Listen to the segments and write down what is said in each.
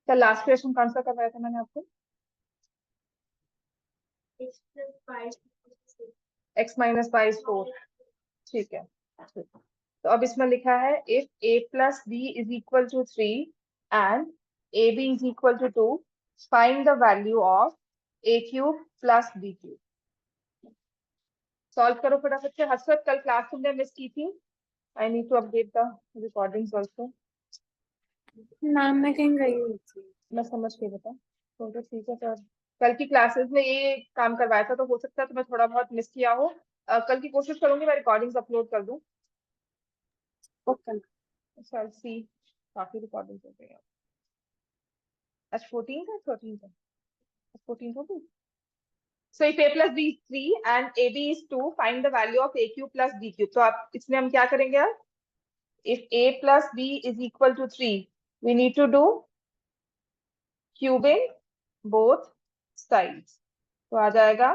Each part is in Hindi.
कल लास्ट क्वेश्चन कौन सा करवाया था मैंने आपको? X minus by 4। ठीक है। तो अब इसमें लिखा है if a plus b is equal to 3 and a B is equal to 2, find the value of a cube plus b cube. Solve करो फटाफट से। हसरत, कल क्लास तुमने मिस की थी। I need to update the recordings also. Ma'am मैं कहीं गई हुई थी। मैं समझ के बता तो ठीक है सर। कल की क्लासेस में ये काम करवाया था तो हो सकता है तुम्हें थोड़ा बहुत मिस किया हो। कल की कोशिश करूंगी मैं रिकॉर्डिंग्स अपलोड कर दूं। ओके। सर सी, काफी रिकॉर्डिंग्स हो गई हैं। आज 14 है, 13 है, 14 होगी। So if a plus b is 3 and ab is 2, find the value of a cube plus b cube. तो आप इसमें हम क्या करेंगे अब? If a plus b is equal to 3, we need to do cubing both sides. तो आ जाएगा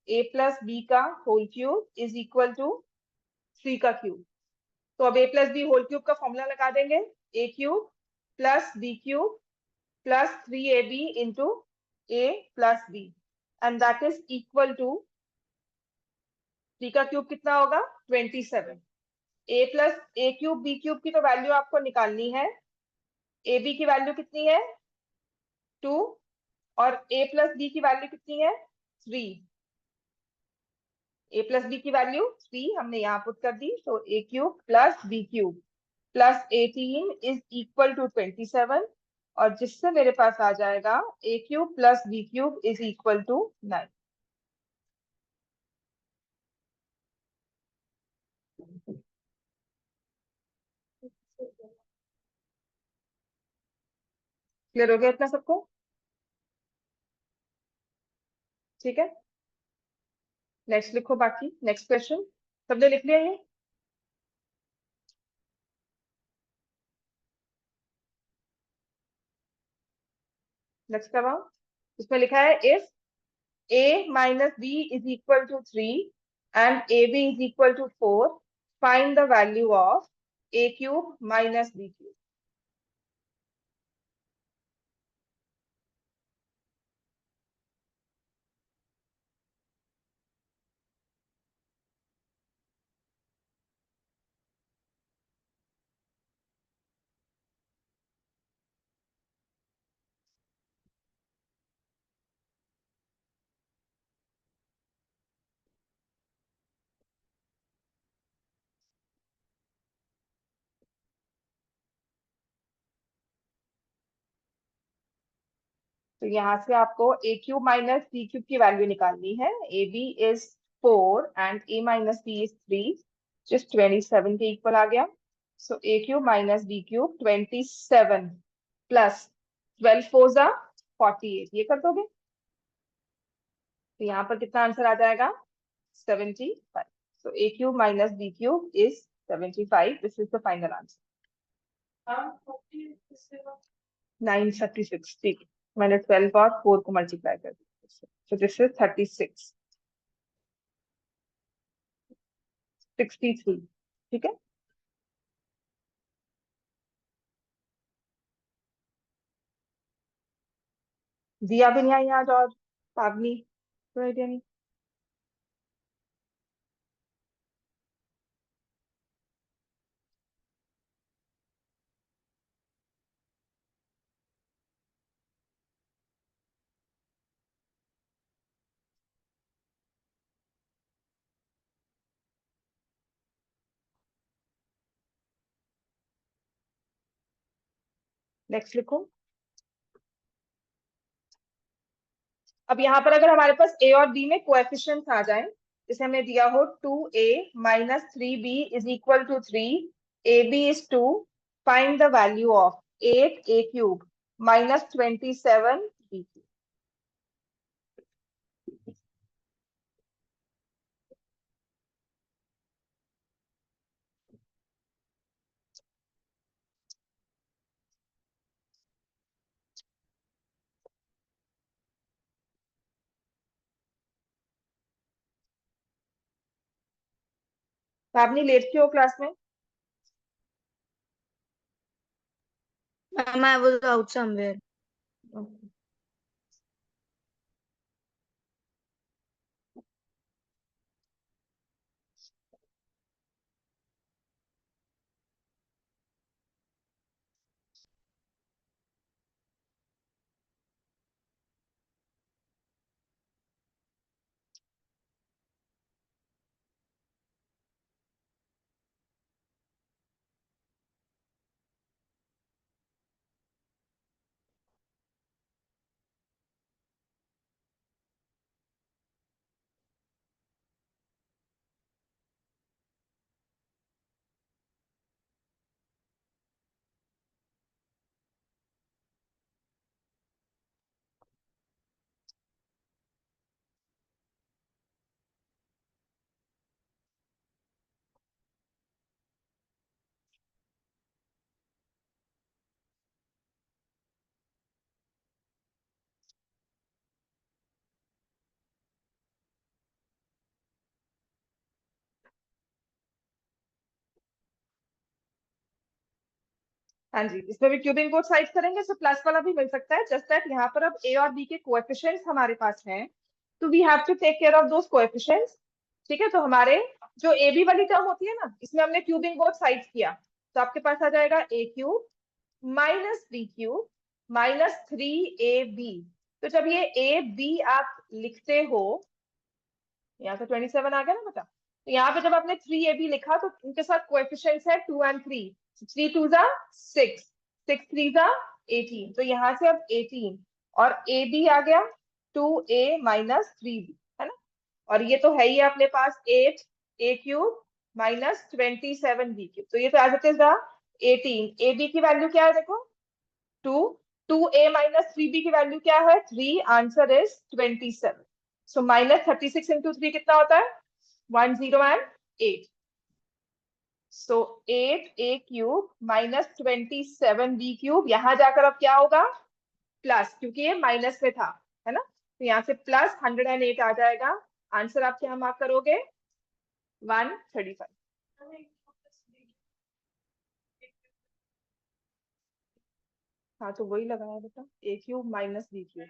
a plus b का whole cube is equal to 3 का क्यूब। तो अब a plus B whole cube का फॉर्मूला लगा देंगे। a cube plus b cube plus 3ab into a plus b, and that is equal to 3 का क्यूब कितना होगा? 27। A plus A cube B cube की तो वैल्यू आपको निकालनी है। ए बी की वैल्यू कितनी है? 2। और ए प्लस बी की वैल्यू कितनी है? 3। ए प्लस बी की वैल्यू 3 हमने यहाँ पुट कर दी, तो A cube plus B cube plus 18 is equal to 27, और जिससे मेरे पास आ जाएगा A cube plus B cube is equal to 9। Clear हो गया इतना सबको? ठीक है, नेक्स्ट लिखो। बाकी नेक्स्ट क्वेश्चन सबने लिख लिया ये? नेक्स्ट करवाओ। इसमें लिखा है if a minus b is equal to 3 and ab is equal to 4, find the value of a cube minus b cube। तो यहाँ से आपको a cube minus b cube की वैल्यू निकालनी है। A B is 4 and a minus b is 3, जिस 27 के इक्वल आ गया। So a cube minus b cube 27 plus 12 four जा 48, ये कर दोगे तो यहाँ पर कितना आंसर आ जाएगा? 75। So a cube minus b cube is 75. This is the final answer. 936। ठीक है, मैंने 12 और 4 को मल्टीप्लाई कर दिया। So this is 36, 63। ठीक है, दिया भी नहीं आई आज, और पावनी कोई आइडिया नहीं। नेक्स्ट लिखो। अब यहाँ पर अगर हमारे पास a और b में कोएफिशिएंट्स आ जाएं, जैसे हमें दिया हो 2a minus 3b is equal to 3, A B is 2, find the value of 8 a cube minus 27 b cube. आपने लेट क्यों क्लास में? Ma'am, I was out somewhere. Okay. हाँ जी, इसमें भी क्यूबिंग बोथ साइड करेंगे तो प्लस वाला भी मिल सकता है, जस्ट दैट यहाँ पर अब ए और बी के कोएफिशिएंट्स हमारे पास हैं, तो we have to take care of those coefficients. ठीक है, तो हमारे जो ए बी वाली टर्म होती है ना, इसमें हमने क्यूबिंग बोथ साइड्स किया, तो आपके पास आ जाएगा A cube minus B cube minus 3ab। तो जब ये ए बी आप लिखते हो, यहाँ पे 27 आ गया ना बेटा, तो यहाँ पे जब आपने 3ab लिखा तो इनके साथ कोएफिशिएंट्स है 2 and 3, 3 2 जा 6, 6 3 जा 18, तो यहाँ से अब 18 और ए बी आ गया 2a माइनस 3b, है ना। और ये तो है ही अपने पास 8 ए क्यूब माइनस 27 बी क्यूब, तो ये तो एज इट इज रहा 18। ए बी की वैल्यू क्या है देखो 2, 2a माइनस 3b की वैल्यू क्या है 3, answer is 27। So minus 36 into 3 कितना होता है 10 and 8। So 8a cube minus 27b cube, यहां जाकर अब क्या होगा प्लस, क्योंकि ये माइनस में था, है ना, तो यहाँ से प्लस 108 आ जाएगा। आंसर आप क्या मार्क करोगे 135। हाँ तो वही लगाया बेटा, A cube minus B cube,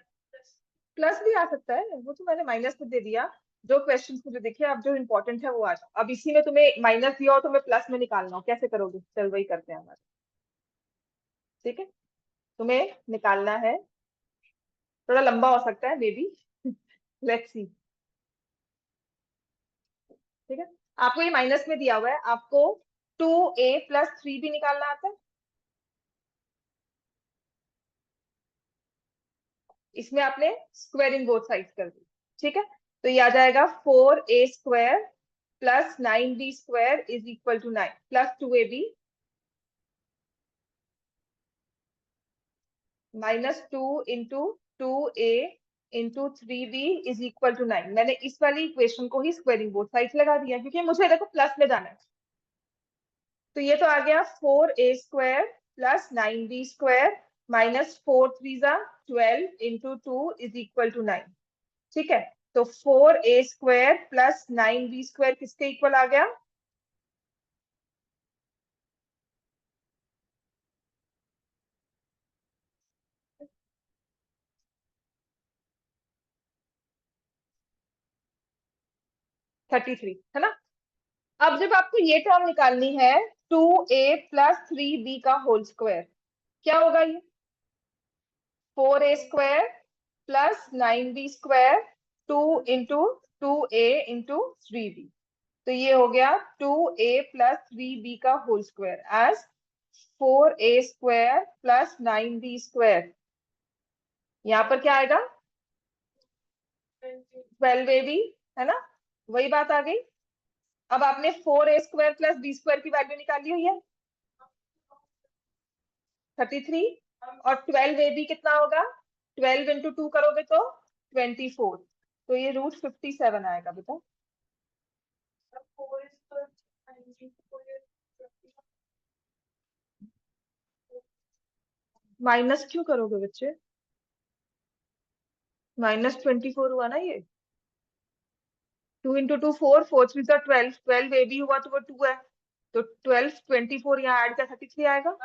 plus भी आ सकता है, वो तो मैंने माइनस में दे दिया। जो क्वेश्चंस मुझे दिखे अब जो इंपॉर्टेंट है वो आ जाओ। अब इसी में तुम्हें माइनस दिया हो तो मैं प्लस में निकालना हो, कैसे करोगे, चल वही करते हैं हमारे। ठीक है, तुम्हें निकालना है, थोड़ा लंबा हो सकता है मे बी, लेट्स सी। ठीक है, आपको ये माइनस में दिया हुआ है, आपको 2a प्लस 3b निकालना आता है। इसमें आपने स्क्वायरिंग बोथ साइड्स कर दी। ठीक है, तो ये आ जाएगा 4a square plus 9b square is equal to 9 plus 2ab minus 2 into 2a into 3b is equal to 9। मैंने इस वाली इक्वेशन को ही स्क्वायरिंग बोथ साइड्स लगा दिया, क्योंकि मुझे देखो प्लस में जाना है। तो ये तो आ गया 4a square plus 9b square minus 4 3 जा 12 इंटू 2 इज इक्वल टू 9। ठीक है, तो 4a square plus 9b square किसके इक्वल आ गया 33, है ना। अब जब आपको ये टर्म निकालनी है 2a प्लस 3b का होल स्क्वायर, क्या होगा ये 4a square plus 9b square 2 into 2a into 3b, तो ये हो गया 2a प्लस 3b का whole square as 4a square plus 9b square. यहाँ पर क्या आएगा 12ab, है ना, वही बात आ गई। अब आपने 4a square plus B square की वैल्यू निकाली हुई है 33, और 12ab कितना होगा 12 इंटू 2 करोगे तो 24, तो ये रूट 57 आएगा बेटा। माइनस क्यों करोगे बच्चे, माइनस 24 हुआ ना ये, 2 इंटू 2 4, 4 3 जा 12, 12 ए बी हुआ तो वो 2 है, तो 12 24 यहाँ ऐड का 33 आएगा।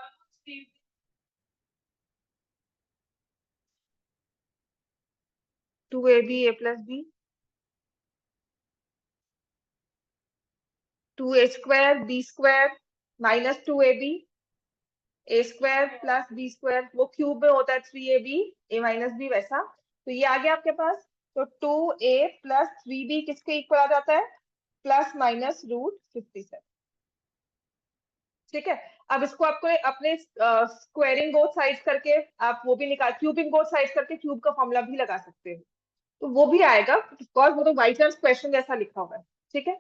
2ab a plus b, 2a square b square minus 2ab a square plus B square, वो क्यूब में होता है 3ab a माइनस बी वैसा। तो ये आ गया आपके पास। तो 2a प्लस 3b किसके इक्वल आ जाता है? Plus minus √57। ठीक है। अब इसको आपको अपने स्क्वायरिंग बोथ साइड्स करके आप वो भी निकाल, क्यूबिंग बोथ साइड्स करके क्यूब का फॉर्मूला भी लगा सकते हो, तो वो भी आएगा। बिकॉज वो तो बाई चांस क्वेश्चन जैसा लिखा हुआ है। ठीक है।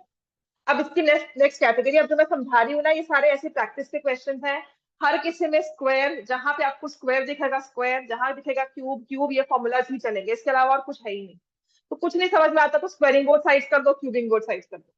अब इसकी नेक्स्ट कैटेगरी, अब जो मैं समझा रही हूँ ना, ये सारे ऐसे प्रैक्टिस के क्वेश्चन हैं। हर किसी में स्क्वायर, जहां पे आपको स्क्वायर दिखेगा स्क्वायर, जहां दिखेगा क्यूब क्यूब, ये फॉर्मूलाज ही चलेंगे, इसके अलावा और कुछ है ही नहीं। तो कुछ नहीं समझ में आता तो स्क्वायरिंग बोथ साइड्स कर दो, क्यूबिंग बोथ साइड्स कर दो,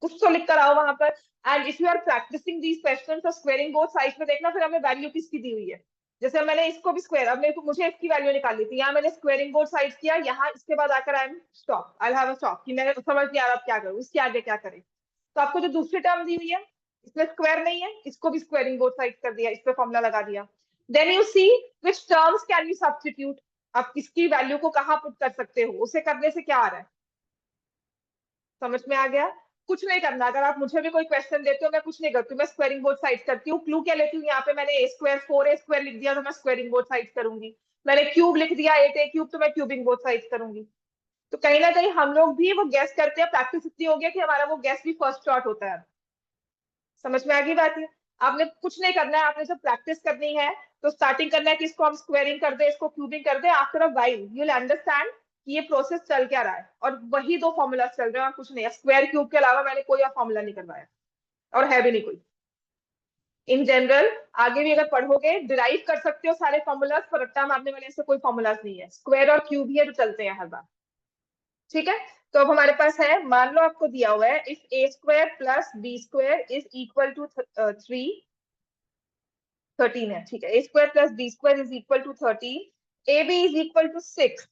कुछ तो लिख कर आओ वहां पर। And if you are practising these questions और स्क्वायरिंग बोथ साइड्स में देखना, फिर हमें वैल्यू किसकी दी हुई है। जैसे मैंने इसको भी स्क्वायर, अब मेरे को मुझे इसकी वैल्यू निकालनी थी, यहाँ मैंने स्क्वायरिंग बोथ साइड्स किया, यहाँ इसके बाद आकर I am stop, I have a stop कि मैंने समझ नहीं आ रहा क्या करूँ, इसके आगे क्या करें। तो आपको जो दूसरी टर्म दी हुई है इसमें स्क्वायर नहीं है, इसको भी स्क्वायरिंग बोथ साइड्स कर दिया, इस पे फॉर्मूला लगा दिया। Then you see which terms can you substitute, आप किसकी वैल्यू को कहाँ पुट कर सकते हो, उसे करने से क्या आ रहा है, समझ में आ गया। कुछ नहीं करना, अगर आप मुझे भी कोई क्वेश्चन देते हो, मैं कुछ नहीं करती हूँ, मैं स्क्वायरिंग बोथ साइड्स करती हूँ। क्लू क्या लेती हूँ, यहाँ पे मैंने a स्क्वायर 4a स्क्वायर लिख दिया तो मैं स्क्वायरिंग बोथ साइड्स करूंगी। मैंने क्यूब लिख दिया 8a क्यूब तो मैं क्यूबिंग बोथ साइड्स करूंगी। तो कहीं ना कहीं हम लोग भी वो गैस करते हैं, प्रैक्टिस इतनी हो गया कि हमारा वो गैस भी फर्स्ट शॉट होता है। समझ में आ गई बात है। आपने कुछ नहीं करना है, आपने जब प्रैक्टिस करनी है तो स्टार्टिंग करना है कि इसको हम स्क्वायरिंग कर दे, इसको क्यूबिंग कर दे। After a while you will understand कि ये प्रोसेस चल क्या रहा है, और वही दो फॉर्मूला चल रहे हैं और कुछ नहीं है। स्क्वायर क्यूब के अलावा मैंने कोई और फॉर्मूला नहीं करवाया, और है भी नहीं कोई। इन जनरल आगे भी अगर पढ़ोगे डिराइव कर सकते हो सारे फॉर्मूलाज, पर रट्टा मारने वाले ऐसे कोई फॉर्मूलाज नहीं है, स्क्वायर और क्यूब ही है जो चलते हैं हर बार। ठीक है। तो अब हमारे पास है, मान लो आपको दिया हुआ है if a square plus B square is equal to 13 है। ठीक है। a square plus B square is equal to 13, ab is equal to 6,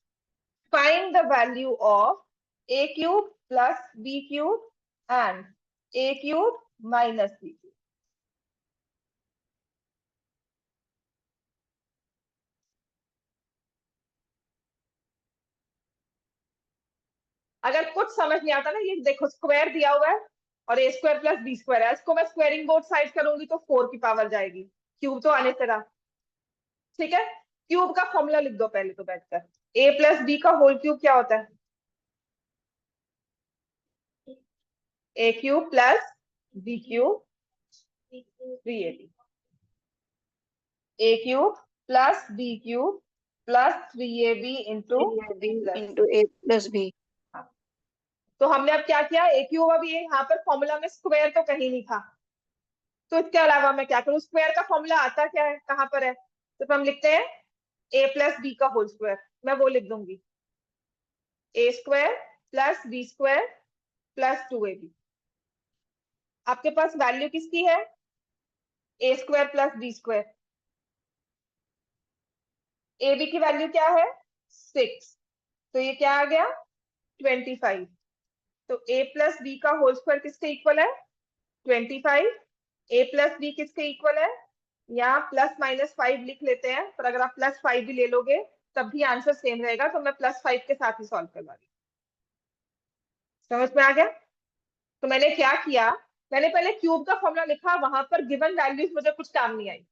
find the value of a cube plus b cube and a cube minus b cube. अगर कुछ समझ नहीं आता ना, ये देखो स्क्वायर दिया हुआ है और a square plus B square है, इसको मैं स्क्वायरिंग बोथ साइड करूंगी तो 4 की पावर जाएगी, क्यूब तो आने से रहा। ठीक है। क्यूब का फॉर्मूला लिख दो पहले तो बैठकर, a प्लस बी का होल क्यूब क्या होता है? a cube plus b cube 3ab, a cube plus b cube plus 3ab into into A plus B. तो हमने अब क्या किया, a क्यूब, अब ये यहाँ पर फॉर्मूला में स्क्वायर तो कहीं नहीं था, तो इसके अलावा मैं क्या करूँ, स्क्वायर का फॉर्मूला आता क्या है, कहाँ पर है? तो हम लिखते हैं a प्लस बी का होल स्क्वायर, मैं वो लिख दूंगी a square plus B square plus 2ab। आपके पास वैल्यू किसकी है? a square plus B square, A B की वैल्यू क्या है? 6, तो ये क्या आ गया? 25। तो a प्लस बी का होल स्क्वायर किसके इक्वल है? 25। a प्लस बी किसके इक्वल है? यहाँ प्लस माइनस 5 लिख लेते हैं, पर अगर आप प्लस 5 भी ले लोगे तब भी आंसर सेम रहेगा, तो मैं प्लस 5 के साथ ही सॉल्व करवा रही हूँ। समझ में आ गया। तो मैंने क्या किया, मैंने पहले क्यूब का फॉर्मूला लिखा, वहां पर गिवन वैल्यूज मुझे कुछ काम नहीं आई।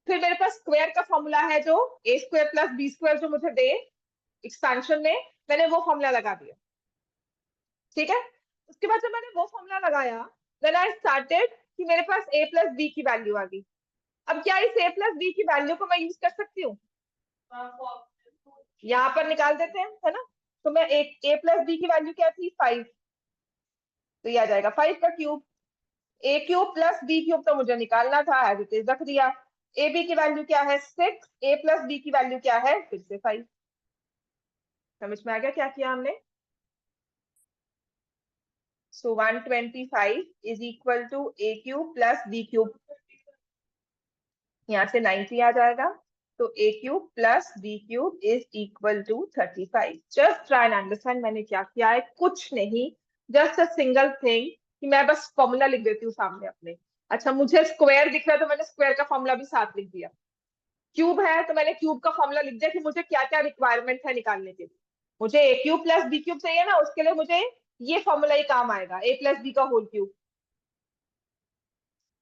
फिर मेरे पास स्क्वायर का फॉर्मूला है जो a square plus B square जो मुझे दे एक्सपेंशन में, मैंने वो फॉर्मूला लगा दिया। ठीक है। उसके बाद जब मैंने वो फॉर्मूला लगाया, देन आई स्टार्टेड कि मेरे पास a प्लस बी की वैल्यू आ गई। अब क्या इस a प्लस बी की वैल्यू को मैं यूज कर सकती हूँ? यहाँ पर निकाल देते हैं, है ना। तो मैं a प्लस बी की वैल्यू क्या थी? 5, तो ये आ जाएगा 5 का cube. a cube plus b cube तो मुझे निकालना था, एज इट इज रख दिया। ए बी की वैल्यू क्या है? 6, a प्लस बी की वैल्यू क्या है? फिर से 5। समझ में आ गया क्या किया हमने? So 125 is equal to a cube plus b cube, यहाँ से 90 आ जाएगा। तो a cube plus b cube is equal to 35। Just try and understand मैंने क्या किया है, कुछ नहीं, जस्ट अ सिंगल थिंग कि मैं बस फॉर्मूला लिख देती हूँ सामने अपने। अच्छा, मुझे स्क्वायर दिख रहा है तो मैंने स्क्वायर का फॉर्मूला भी साथ लिख दिया। क्यूब है तो मैंने क्यूब का फॉर्मूला लिख दिया कि मुझे क्या क्या रिक्वायरमेंट है निकालने के लिए। मुझे ए क्यूब प्लस बी क्यूब चाहिए ना, उसके लिए मुझे ये फॉर्मूला ही काम आएगा, ए प्लस बी का होल क्यूब।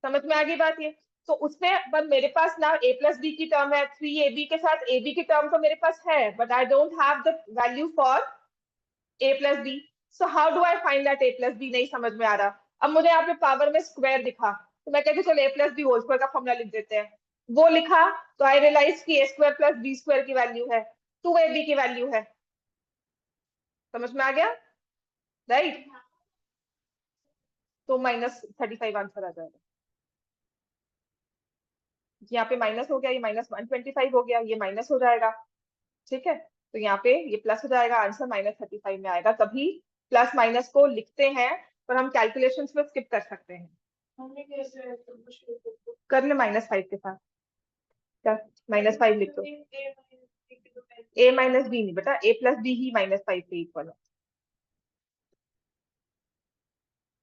समझ में आ गई बात ये? तो उसमें पर मेरे पास ना ए प्लस बी की टर्म है, 3ab के साथ ab की टर्म तो मेरे पास है, but I don't have the value for a plus B. So how do I find that a plus B? नहीं समझ में आ रहा। अब मुझे यहाँ पे पावर में स्क्वायर दिखा, तो मैं कहती चलो a plus B whole square का फॉर्मूला लिख देते हैं। वो लिखा तो आई रियलाइज कि a square plus B square की वैल्यू है, 2ab की वैल्यू है। समझ में आ गया? राइट। तो -35 आंसर आ जाएगा। यहाँ पे माइनस हो गया, ये -125 हो गया, ये माइनस हो जाएगा। ठीक है, तो यहाँ पे ये प्लस हो जाएगा, आंसर -35 में आएगा। तभी प्लस माइनस को लिखते हैं, पर हम कैलकुलेशंस में स्किप कर सकते हैं। कर ले -5 के साथ, क्या -5 लिख दो। a माइनस बी नहीं बेटा, a प्लस बी ही -5 के इक्वल है।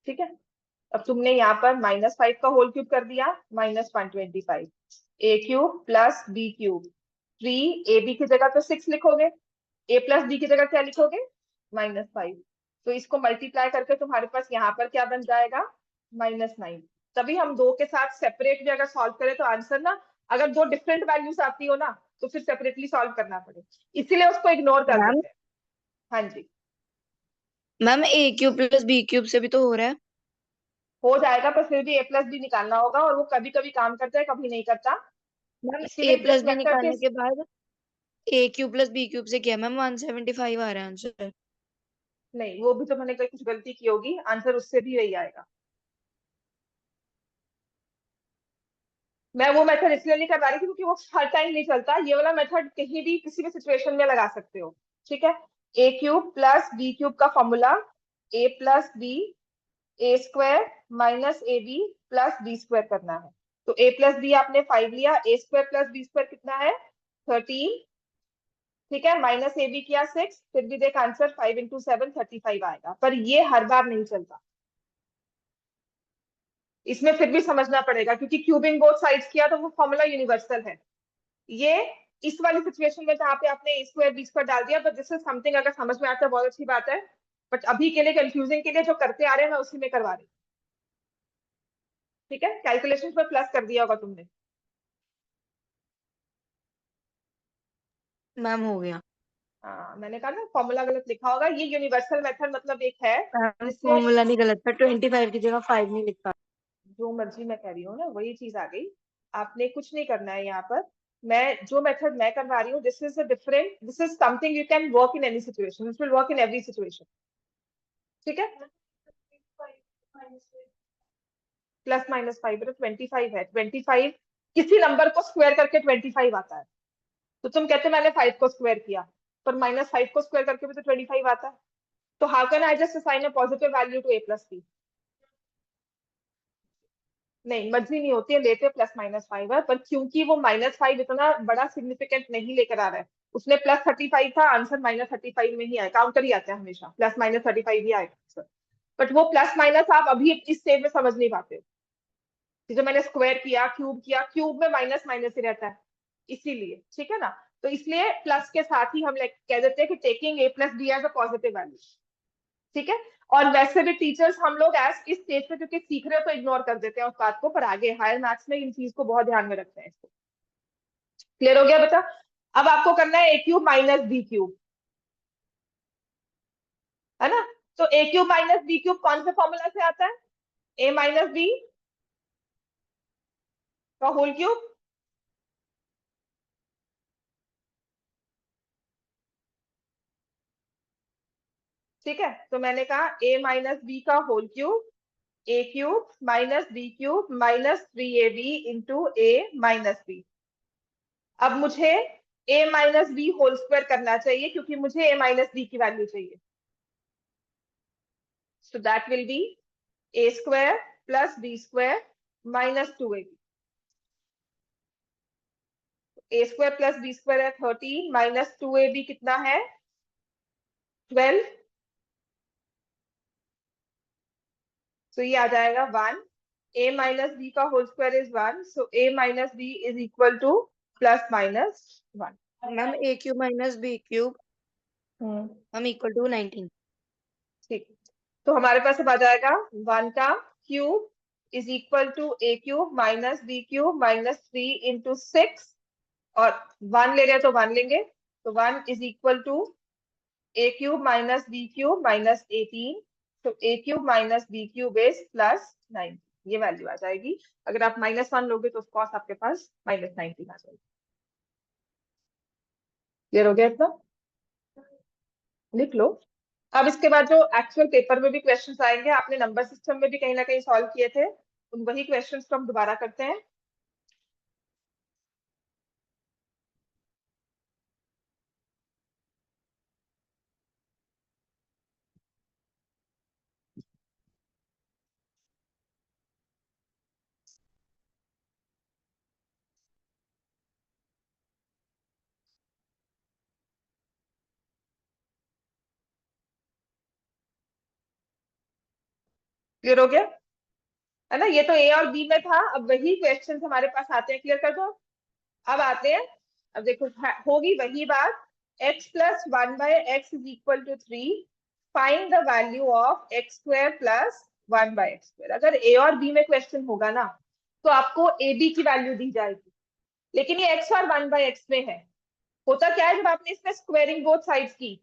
ठीक है, अब तुमने यहाँ पर -5 का होल क्यूब कर दिया, -125, a cube plus B cube, 3ab की जगह पे 6 लिखोगे, a प्लस बी की जगह क्या लिखोगे? -5। तो इसको मल्टीप्लाई करके तुम्हारे पास यहाँ पर क्या बन जाएगा? -9। तभी हम दो के साथ सेपरेट भी अगर सॉल्व करें तो आंसर ना, अगर दो डिफरेंट वैल्यूज आती हो ना तो फिर सेपरेटली सॉल्व करना पड़े, इसीलिए उसको इग्नोर कर मैम देते हैं। हाँ जी, ma'am A cube plus B cube से भी तो हो रहा है। हो जाएगा, पर फिर भी a प्लस बी निकालना होगा, और वो कभी कभी काम करता है, कभी नहीं करता। मैम ए इसीलिए प्लस दिस बी मेथड निकालने इज, के बाद ए क्यूब प्लस बी क्यूब से क्या मैम 175 आ रहा है आंसर। नहीं वो भी तो मैंने कोई कुछ गलती की होगी, आंसर उससे भी यही आएगा। मैं वो मेथड इसलिए नहीं करवा रही थी क्योंकि वो हर टाइम नहीं चलता, ये वाला मेथड कहीं भी किसी भी सिचुएशन में लगा सकते हो। ठीक है, A cube plus B cube का formula A plus B A square minus A B plus B square करना है। तो ए प्लस बी आपने 5 लिया, A square plus B square कितना है? 13। ठीक है, माइनस ए बी किया 6, फिर भी देख आंसर 5 इंटू 7 35 आएगा, पर ये हर बार नहीं चलता, इसमें फिर भी समझना पड़ेगा, क्योंकि क्यूबिंग बोथ साइड्स किया तो वो फॉर्मूला यूनिवर्सल है। ये इस वाली सिचुएशन में जहाँ पे आपने ए स्क्वायर बी स्क्वायर डाल दिया, बट दिस इज समथिंग, अगर समझ में आता है बहुत अच्छी बात है, बट अभी के लिए कंफ्यूजिंग के लिए जो करते आ रहे हैं मैं उसी में करवा रही हूँ। ठीक है, कैलकुलेशन पर प्लस कर दिया होगा तुमने। मैम हो गया। हाँ मैंने कहा ना फॉर्मूला गलत लिखा होगा, ये यूनिवर्सल मेथड मतलब एक है मैम जिससे, फॉर्मूला नहीं गलत था, 25 की जगह 5 नहीं लिखा। जो मर्जी मैं कह रही हूँ ना वही चीज आ गई। आपने कुछ नहीं करना है यहाँ पर, मैं जो मेथड मैं करवा रही हूँ this is a different, this is something you can work in any situation, this will work in every situation. ठीक है, +-5 25 है, 25 किसी नंबर को स्क्वायर करके 25 आता है। तो तुम कहते मैंने 5 को स्क्वायर किया, पर -5 को स्क्वायर करके भी तो 25 आता है। तो how can I just assign a positive value to a plus B? नहीं, मर्जी नहीं होती है, लेते +-5 है, पर क्योंकि वो -5 इतना बड़ा सिग्निफिकेंट नहीं लेकर आ रहा है, उसने +35 था, आंसर -35 में ही आया, काउंटर ही आता है हमेशा, +-35 ही आएगा आंसर। बट वो प्लस माइनस आप अभी इस स्टेज में समझ नहीं पाते हो कि जो मैंने स्क्वायर किया, क्यूब में माइनस माइनस ही रहता है, इसीलिए। ठीक है ना, तो इसलिए प्लस के साथ ही हम कह देते हैं कि taking a plus B as a positive value. ठीक है, और वैसे भी टीचर्स हम लोग एज इस स्टेज पे क्योंकि सीख रहे हो तो इग्नोर कर देते हैं उस बात को, पर आगे हायर मैथ्स में इन चीज को बहुत ध्यान में रखते हैं इसको। क्लियर हो गया बेटा? अब आपको करना है a cube minus B cube, है ना? तो a cube minus B cube कौन से फॉर्मूला से आता है? a माइनस बी का होल क्यूब। ठीक है, तो मैंने कहा a माइनस बी का whole cube, a cube minus B cube minus 3ab into a minus B. अब मुझे a minus B whole square करना चाहिए क्योंकि मुझे a माइनस बी की वैल्यू चाहिए। So that will be a square plus B square minus 2ab। a square plus B square है 13 माइनस 2ab कितना है? 12। तो ये आ जाएगा 1। a माइनस बी का whole square is 1, so a minus B is equal to +-1। Ma'am A cube minus B cube हम इक्वल टू 19। ठीक, तो हमारे पास अब आ जाएगा 1 का cube is equal to A cube minus B cube minus 3 into 6, और 1 ले रहे हैं तो 1 लेंगे, तो 1 is equal to A cube minus B cube minus 18, तो A cube minus B cube is +9, ये वैल्यू आ जाएगी। अगर आप -1 लोगे तो ऑफकोर्स आपके पास -19 आ जाएगी। क्लियर हो गया इतना? लिख लो। अब इसके बाद जो एक्चुअल पेपर में भी क्वेश्चंस आएंगे, आपने नंबर सिस्टम में भी कहीं ना कहीं सॉल्व किए थे, उन वही क्वेश्चंस को हम दोबारा करते हैं। क्लियर हो गया है ना? ये तो ए और बी में था, अब वही क्वेश्चंस हमारे पास आते हैं। क्लियर कर दो। अब आते हैं, अब देखो होगी वही बात। x+1/x = 3, find the value of x² + 1/x²। अगर ए और बी में क्वेश्चन होगा ना, तो आपको ए बी की वैल्यू दी जाएगी, लेकिन ये x और 1/x में है। होता क्या है, जब आपने इसमें स्क्वेयरिंग बोथ साइड्स की,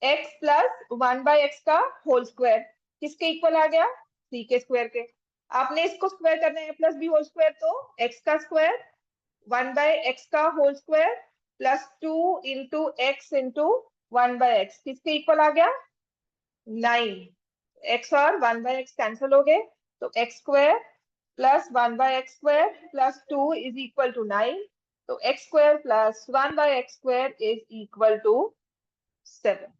x+1/x का होल स्क्वायर किसके इक्वल आ गया? 3 के स्क्वायर के। आपने इसको स्क्वायर करना है +b होल स्क्वायर, तो x का स्क्वायर 1/x का होल स्क्वायर +2 × x × 1/x किसके इक्वल आ गया? 9। x और 1/x कैंसिल हो गए, तो x² +1/x² +2 = 9, तो x² +1/x² = 7।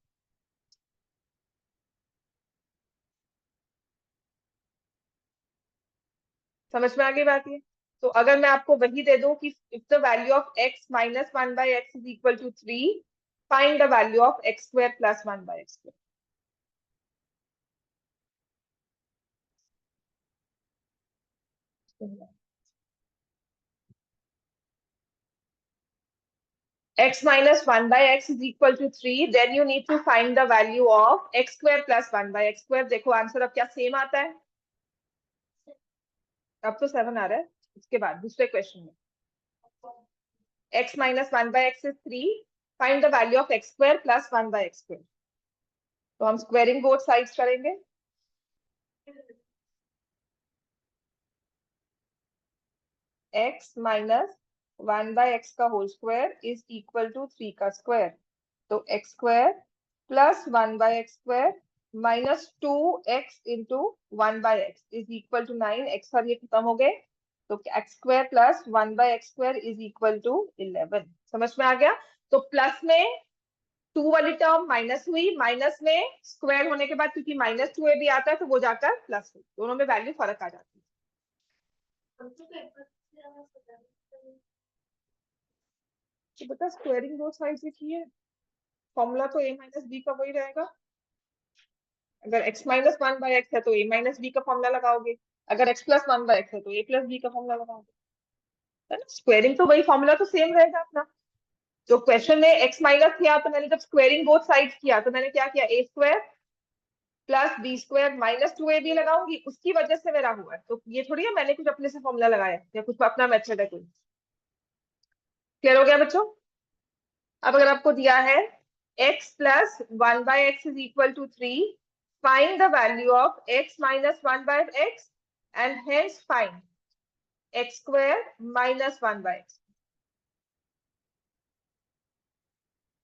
समझ में आ गई बात ये? तो अगर मैं आपको वही दे दूं कि if the value of x - 1/x = 3, find the value of x² + 1/x²। x - 1/x = 3, then you need to find the value of x² + 1/x²। देखो आंसर अब क्या सेम आता है? अब तो 7 आ रहा है। इसके बाद दूसरे क्वेश्चन में x - 1/x is 3, find the value of x² + 1/x²। तो हम स्क्वेयरिंग बोथ साइड्स करेंगे। x - 1/x का whole square is equal to 3 का स्क्वायर, तो x² + 1/x² -2x × 1/x is equal to 9। x और ये खत्म हो गए, तो x² + 1/x² is equal to 11। समझ में आ गया? तो प्लस में 2 वाली टर्म माइनस हुई, माइनस में स्क्वायर होने के बाद क्योंकि -2a भी आता है, तो वो जाकर प्लस हुई, दोनों में वैल्यू फर्क आ जाती है। तो बेटा स्क्वायरिंग दो साइड से की है, फॉर्मूला तो a - b का वही रहेगा। अगर x - 1/x है तो a - b का फॉर्मूला लगाओगे, अगर x + 1/x है तो a + b का फॉर्मूला लगाओगे, है ना? स्क्वायरिंग तो वही, फॉर्मूला तो सेम रहेगा अपना। जो क्वेश्चन में x माइनस किया, तो मैंने जब स्क्वायरिंग बोथ साइड्स किया, तो मैंने क्या किया? a² + b² -2ab लगाऊंगी, उसकी वजह से मेरा हुआ है। तो ये थोड़ी है मैंने कुछ अपने से फॉर्मूला लगाया या कुछ अपना मेथड है कोई। क्लियर हो गया बच्चों? अब अगर आपको दिया है x + 1/x = 3, find the value of x - 1/x and hence find x² - 1/x।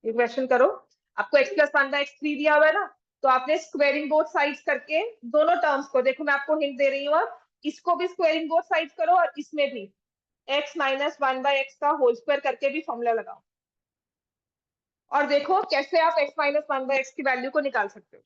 ये क्वेश्चन करो। आपको x + 1/x 3 दिया हुआ है ना, तो आपने स्क्वेयरिंग बोथ साइड्स करके दोनों टर्म्स को, देखो मैं आपको हिंट दे रही हूँ, अब इसको भी स्क्वेयरिंग बोथ साइड्स करो और इसमें भी x - 1/x का होल स्क्वायर करके भी फॉर्मूला लगाओ, और देखो कैसे आप x - 1/x की वैल्यू को निकाल सकते हो।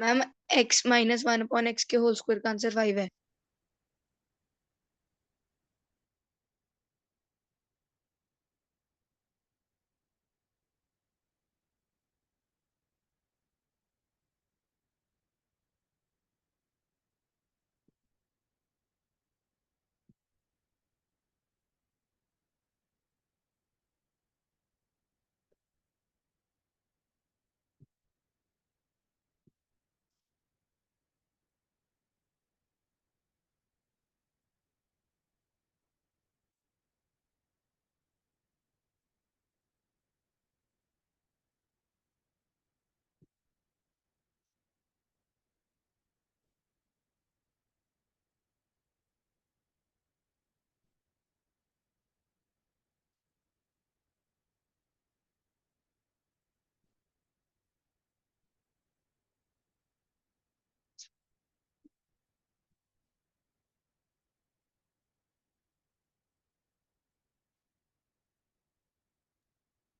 मैम x माइनस 1/x के होल स्क्वायर का आंसर 5 है।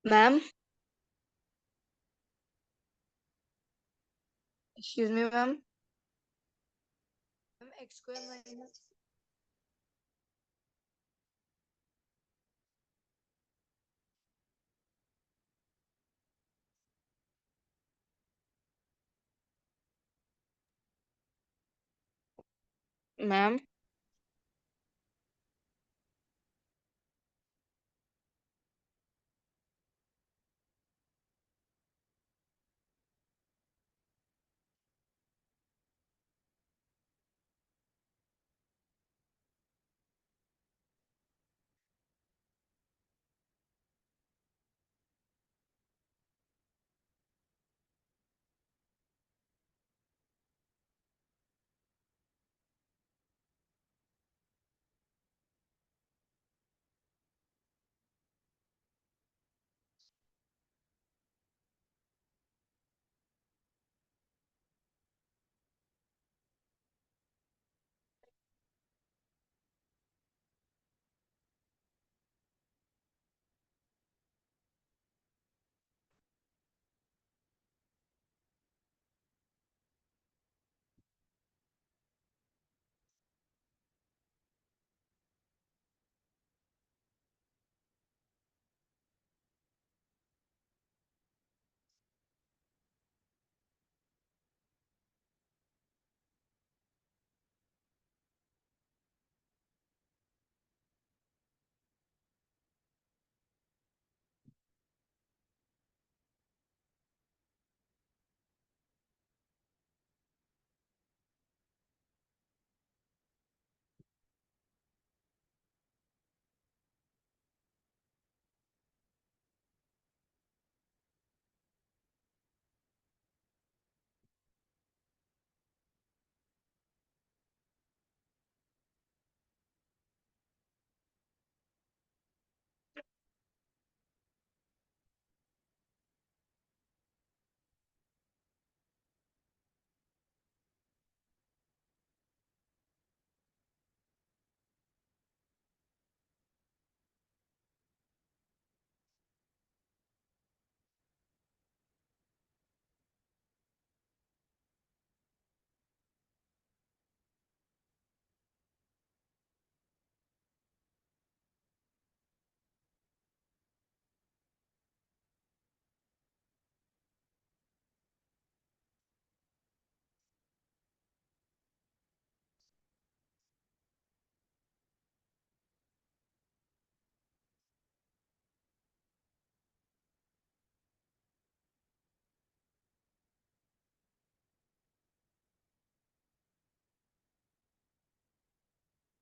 Ma'am excuse me ma'am. Ma'am x square minus ma'am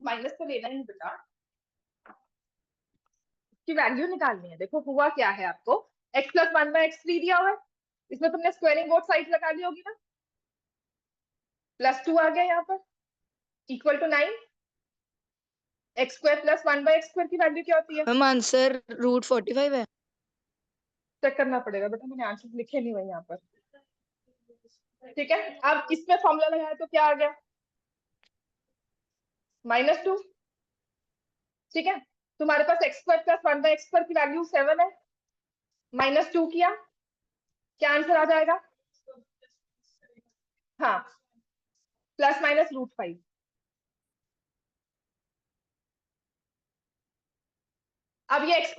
minus तो लेना ही नहीं बेटा, की वैल्यू निकालनी है। देखो हुआ क्या है, आपको x प्लस 1/x3 दिया हुआ है, इसमें तुमने स्क्वायरिंग बोथ साइड लगा ली होगी ना, +2 आ गया यहाँ पर equal to 9। X square plus 1/x2 की वैल्यू क्या होती है? मैम आंसर √45 है। चेक करना पड़ेगा बेटा, मैंने आंसर लिखे नहीं हुए यहाँ पर। ठीक है, अब इसमें फॉर्मूला लगाया तो क्या आ गया, -2। ठीक है, तुम्हारे पास एक्स स्क्वायर प्लस 1/x2 की वैल्यू 7 है, -2 किया, क्या आंसर आ जाएगा? हाँ, प्लस माइनस √5। अब ये x² -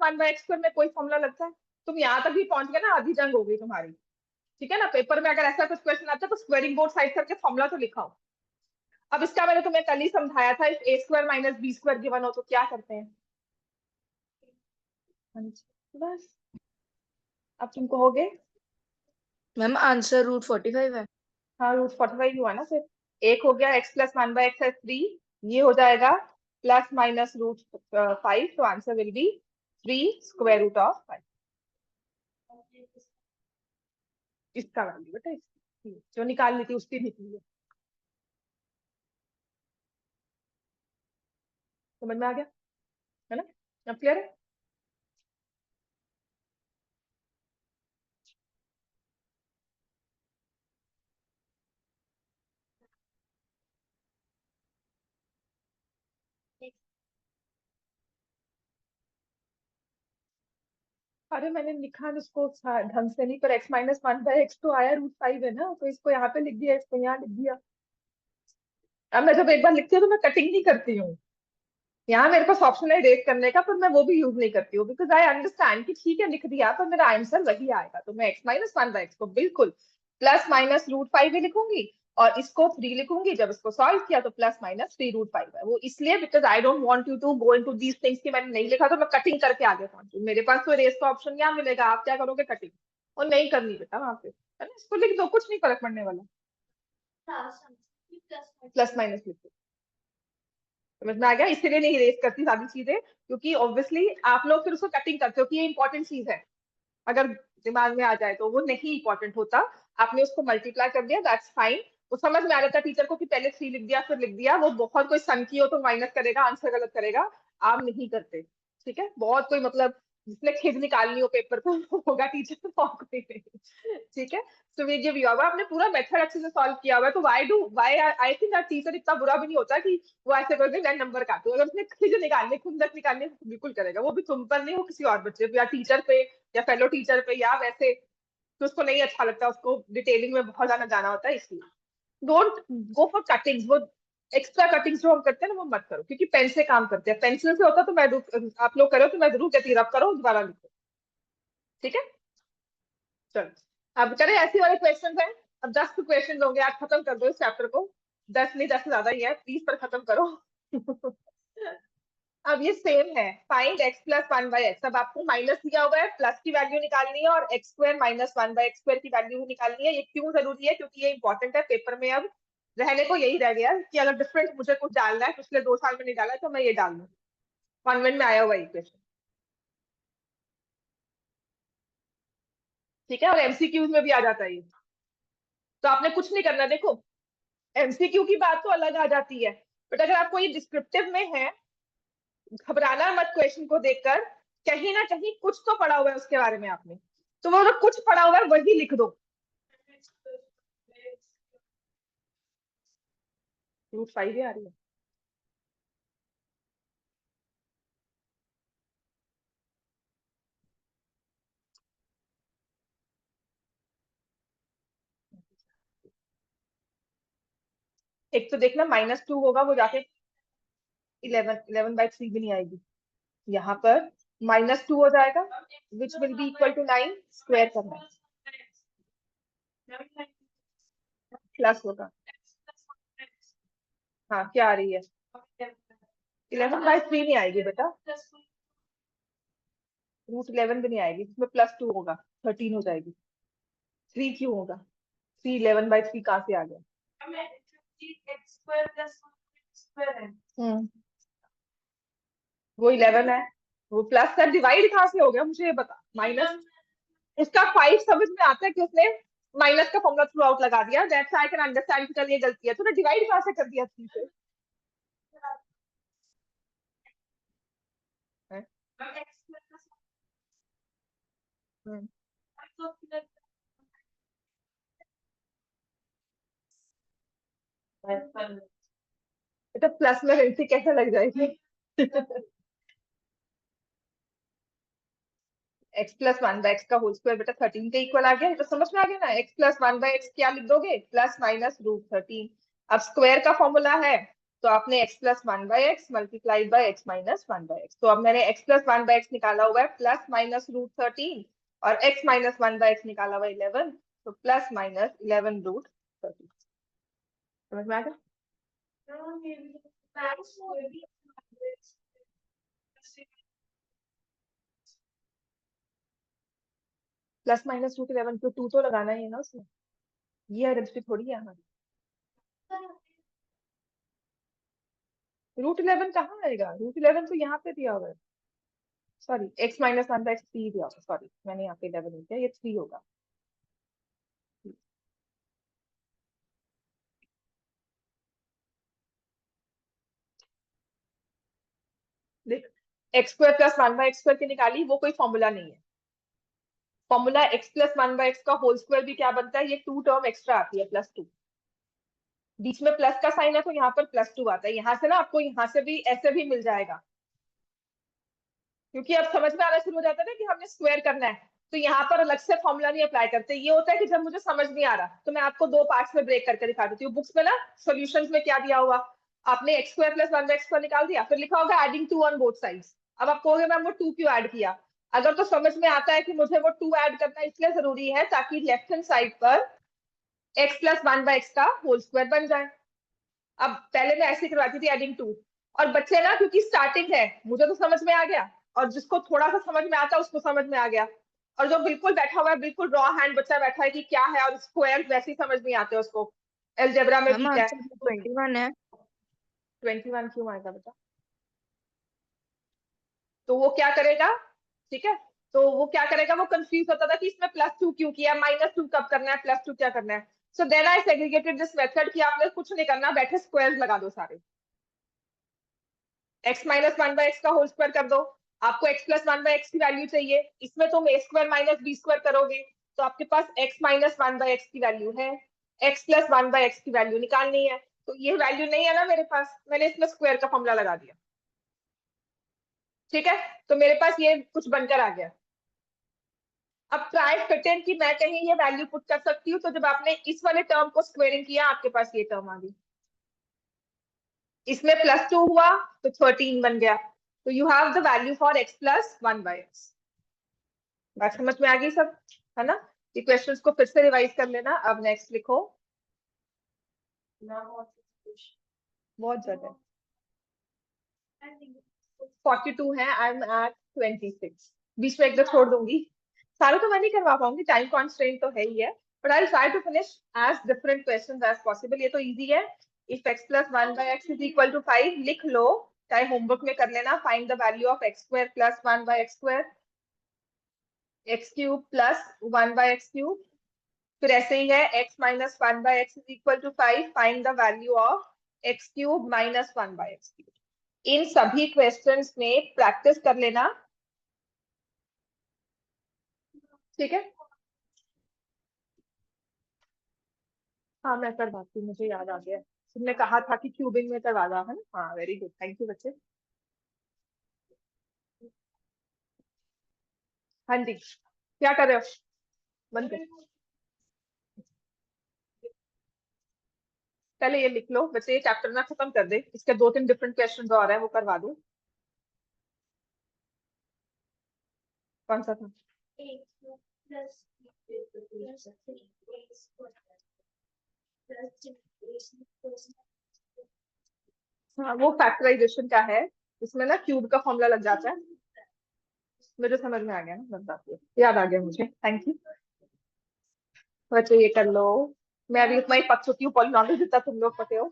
1/x² में कोई फॉर्मूला लगता है? तुम यहाँ तक भी पहुंच गए ना, आधी जंग हो गई तुम्हारी। ठीक है ना, पेपर में अगर ऐसा कुछ क्वेश्चन आता है तो स्क्वायरिंग बोथ साइड करके फॉर्मूला तो लिखाओ। अब इसका मैंने तुम्हें कल ही समझाया था, a² - b² गिवन हो तो क्या करते हैं। हाँ जी, बस अब तुम कहोगे। मैम आंसर √45 है। हाँ, √45 हुआ ना फिर। एक हो गया x + 1/x है 3, ये हो जाएगा ±√5, तो आंसर विल बी 3√5। इसका वैल्यू बेटा इसकी जो निकालनी थी उसकी निकली है। समझ में आ गया है ना? अब क्लियर है? अरे मैंने लिखा उसको ढंग से नहीं, पर x - 1/x तो आया √5 है ना, तो इसको यहाँ पे लिख दिया, इसको यहाँ लिख दिया। अब मैं जब एक बार लिखती हूँ तो मैं कटिंग नहीं करती हूँ। यहाँ मेरे पास ऑप्शन है रेट करने का, पर मैं वो भी यूज नहीं करती हूँ, बिकॉज आई अंडरस्टैंड कि ठीक है लिख दिया पर मेरा आंसर वही आएगा, तो मैं x - 1/x को बिल्कुल ±√5 ही लिखूंगी, और इसको 3 लिखूंगी। जब इसको सॉल्व किया तो ±3√5 है। वो इसलिए because I don't want you to go into these things कि मैंने नहीं लिखा तो मैं कटिंग करके आगे पहुंचू। मेरे पास तो रेस का ऑप्शन यहाँ मिलेगा, आप क्या करोगे, कटिंग। और नहीं करनी बेटा वहां पे, है ना, इसको लिख दो, कुछ नहीं फर्क पड़ने वाला। प्लस माइनस लिख दो। समझ में आ गया? इसीलिए नहीं रेस करती सारी चीजें, क्योंकि ऑब्वियसली आप लोग फिर उसको कटिंग करते हो कि ये इंपॉर्टेंट चीज है। अगर दिमाग में आ जाए तो वो नहीं इंपॉर्टेंट होता। आपने उसको मल्टीप्लाई कर दिया, दैट्स फाइन। वो समझ में आ जाता टीचर को कि पहले 3 लिख दिया फिर लिख दिया। वो बहुत कोई सन की हो तो माइनस करेगा, आंसर गलत करेगा। आप नहीं करते। ठीक है, बहुत कोई मतलब जिसने खिज निकालनी हो पेपर को होगा टीचर, और कोई नहीं। ठीक है, तो ये गिव यू। अब आपने पूरा मेथड अच्छे से सॉल्व किया हुआ है, तो व्हाई आई थिंक टीचर इतना बुरा भी नहीं होता कि वो ऐसे करके मैं नंबर काटू। अगर उसने खिज निकालने, खुंदक निकालने तो बिल्कुल करेगा। वो भी तुम पर नहीं, वो किसी और बच्चे पे या टीचर पे या फेलो टीचर पे या वैसे, तो उसको नहीं अच्छा लगता, उसको डिटेलिंग में बहुत ज्यादा जाना होता है, इसलिए डोंट गो फॉर कटिंग्स। वो एक्स्ट्रा कटिंग्स जो हम करते हैं ना वो मत करो, क्योंकि पेन से काम करते हैं। पेंसिल से होता तो मैं आप लोग करो तो मैं जरूर कहती रब करो दोबारा लिखो। ठीक है, चलो अब करें ऐसी वाले क्वेश्चन है। अब 10 क्वेश्चन होंगे, आज खत्म कर दो इस चैप्टर को। 10 नहीं, 10 से ज्यादा ही है, 20 पर खत्म करो। अब ये सेम है, फाइंड x + 1/x। अब आपको माइनस दिया हुआ है, प्लस की वैल्यू निकालनी है, और x² - 1/x² की वैल्यू निकालनी है। ये क्यों जरूरी है? क्योंकि ये इंपॉर्टेंट है पेपर में। अब रहने को यही रह गया कि अगर डिफरेंट मुझे कुछ डालना है, पिछले 2 साल में नहीं डाला है, तो मैं ये डाल दूँ। कॉन्वेंट में आया हुआ इक्वेशन। ठीक है, और एमसीक्यूज में भी आ जाता है ये। तो आपने कुछ नहीं करना। देखो, एमसीक्यू की बात तो अलग आ जाती है, बट अगर आपको ये डिस्क्रिप्टिव में है, घबराना मत क्वेश्चन को देखकर। कहीं ना कहीं कुछ तो पढ़ा हुआ है उसके बारे में आपने, तो वो जो कुछ पढ़ा हुआ है वही लिख दो। √5 ही आ रही है। एक तो देखना -2 होगा, वो जाके 11/3 भी नहीं आएगी। यहाँ पर -2 हो जाएगा, which will be equal to 9। Square करना है, प्लस होगा। हाँ, क्या आ रही है? 11/3 नहीं आएगी बेटा, √11 भी नहीं आएगी, इसमें +2 होगा, 13 हो जाएगी। 3 क्यों होगा? 3 11/3 कहाँ से आ गया? हम्म, वो 11 है। वो प्लस का डिवाइड कहाँ से हो गया, मुझे ये बता। माइनस, उसका 5 समझ में आता है कि उसने माइनस का फॉर्मूला थ्रू आउट लगा दिया, दैट्स आई कैन अंडरस्टैंड कि चल ये गलती है। तो डिवाइड कहाँ से कर दिया 3 से? है? हम्म, बेटा प्लस में गिनती कैसे लग जाएगी? x प्लस 1/x का होल स्क्वायर बेटा 13 के इक्वल आ गया, ये तो समझ में आ गया ना। x प्लस 1/x क्या लिख दोगे, प्लस माइनस रूट 13। अब स्क्वायर का फॉर्मूला है तो आपने x plus 1/x multiplied by x minus 1/x, तो अब मैंने x प्लस 1/x निकाला हुआ है प्लस माइनस रूट 13 और x माइनस 1/x निकाला हुआ 11, तो प्लस माइनस 11 रूट 13। समझ में आ गया? प्लस माइनस रूट 11 तो 2 तो लगाना ही है ना उसमें, ये आइडेंटिटी थोड़ी है हमारी। रूट 11 कहाँ आएगा, रूट 11 तो यहाँ पे दिया हुआ है, सॉरी x माइनस 1/x 3 दिया होगा, सॉरी मैंने यहाँ पे 11 लिख दिया, ये 3 होगा। देख x square plus 1/x square की निकाली, वो कोई फॉर्मूला नहीं है। फॉर्मूला x प्लस 1/x का होल स्क्वायर भी क्या बनता है, ये 2 टर्म एक्स्ट्रा आती है +2, बीच में प्लस का साइन है तो यहाँ पर +2 आता है, यहाँ से ना आपको यहाँ से भी ऐसे भी मिल जाएगा, क्योंकि अब समझ में आना शुरू हो जाता है ना कि हमने स्क्वायर करना है, तो यहाँ पर अलग से फॉर्मूला नहीं अप्लाई करते। ये होता है कि जब मुझे समझ नहीं आ रहा तो मैं आपको दो पार्ट्स में ब्रेक करके दिखा देती हूँ। बुक्स में ना सॉल्यूशंस में क्या दिया हुआ, आपने x स्क्वायर प्लस 1/x को निकाल दिया, फिर लिखा होगा एडिंग 2 ऑन बोथ साइड्स। अब आप कहोगे मैम वो 2 क्यों ऐड किया, अगर तो समझ में आता है कि मुझे वो 2 ऐड करना इसलिए जरूरी है ताकि लेफ्ट हैंड साइड पर x प्लस 1/x का होल स्क्वायर बन जाए। अब पहले मैं ऐसे करवाती थी एडिंग 2, और बच्चे ना क्योंकि स्टार्टिंग है मुझे तो समझ में आ गया, और जिसको थोड़ा सा समझ में आता है उसको समझ में आ गया, और जो बिल्कुल बैठा हुआ है बिल्कुल रॉ हैंड बच्चा बैठा है कि क्या है, और स्क्वायर वैसे ही समझ नहीं आते उसको, अलजेब्रा में मैम वीक है। आंसर 21 है। 21 क्यों आएगा बेटा, तो वो क्या करेगा, ठीक है, तो वो क्या करेगा, वो कंफ्यूज होता था कि इसमें +2 क्यों किया, -2 कब करना है, +2 क्या करना है। So then I segregated this method कि आपने कुछ नहीं करना, बैठे स्क्वायर्स लगा दो सारे, x माइनस 1/x का होल स्क्वायर कर दो, आपको x प्लस 1/x की वैल्यू चाहिए, इसमें तुम a square minus b square करोगे तो आपके पास x माइनस 1/x की वैल्यू है, x प्लस 1/x की वैल्यू निकालनी है, तो ये वैल्यू नहीं है ना मेरे पास, मैंने इसमें स्क्वायर का फॉर्मूला लगा दिया, ठीक है, तो मेरे पास ये कुछ बनकर आ गया। अब ट्राई फिट की मैं कहीं ये वैल्यू पुट कर सकती हूँ, तो जब आपने इस वाले टर्म को स्क्वेयरिंग किया आपके पास ये टर्म आ गई, इसमें +2 हुआ तो 13 बन गया, तो you have the value for x plus 1/x। बात समझ में आ गई सब, है ना। ये क्वेश्चंस को फिर से रिवाइज कर लेना। अब नेक्स्ट लिखो, बहुत ज्यादा 42 है, आई एम एट 26, बीच में एक दो छोड़ दूंगी, सारे तो मैं नहीं करवा पाऊंगी, टाइम कॉन्स्ट्रेंट तो है ही है, but I try to finish as different questions as possible. ये तो इजी है, if x plus 1/x is equal to 5 लिख लो, चाहे होमवर्क में कर लेना, find the value of x square plus 1/x square, x cube plus 1/x cube, फिर ऐसे ही है x minus 1/x is equal to 5, find the value of x cube minus 1/x cube. इन सभी क्वेश्चंस में प्रैक्टिस कर लेना, ठीक है। हाँ मैं करवाती हूँ, मुझे याद आ गया, तुमने कहा था कि क्यूबिंग में करवा रहा है ना, हाँ वेरी गुड, थैंक यू बच्चे। हाँ जी, क्या कर रहे हो, बंद कर, पहले ये लिख लो बच्चे, ये चैप्टर ना खत्म कर दे, इसके 2-3 डिफरेंट क्वेश्चन और है वो करवा दो। कौन सा था, हाँ वो फैक्टराइजेशन का है, इसमें ना क्यूब का फॉर्मूला लग जाता है, मुझे समझ में आ गया ना, बताती हूँ, याद आ गया मुझे, थैंक यू बच्चे, ये कर लो। मैं अभी उतना ही पक चुकी हूँ पॉलिनॉमियल जितना तुम लोग पते हो।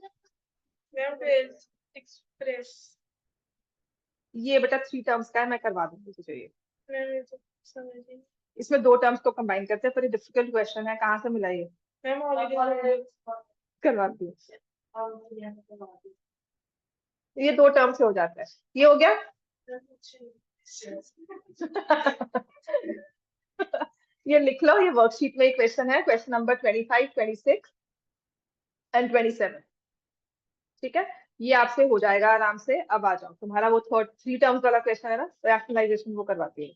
एक्सप्रेस ये बेटा 3 टर्म्स का है, मैं करवा दूंगी तुझे ये, इसमें 2 टर्म्स को कंबाइन करते हैं, पर ये डिफिकल्ट क्वेश्चन है, कहाँ से मिला ये, करवाती हूँ, ये 2 टर्म से हो जाता है, ये हो गया ये लिख लो, ये वर्कशीट में क्वेश्चन है, क्वेश्चन नंबर 25, 26 एंड 27, ठीक है, ये आपसे हो जाएगा आराम से। अब आ जाओ, तुम्हारा वो 3 टर्म्स वाला क्वेश्चन है ना, रैशनलाइजेशन वो करवाती है।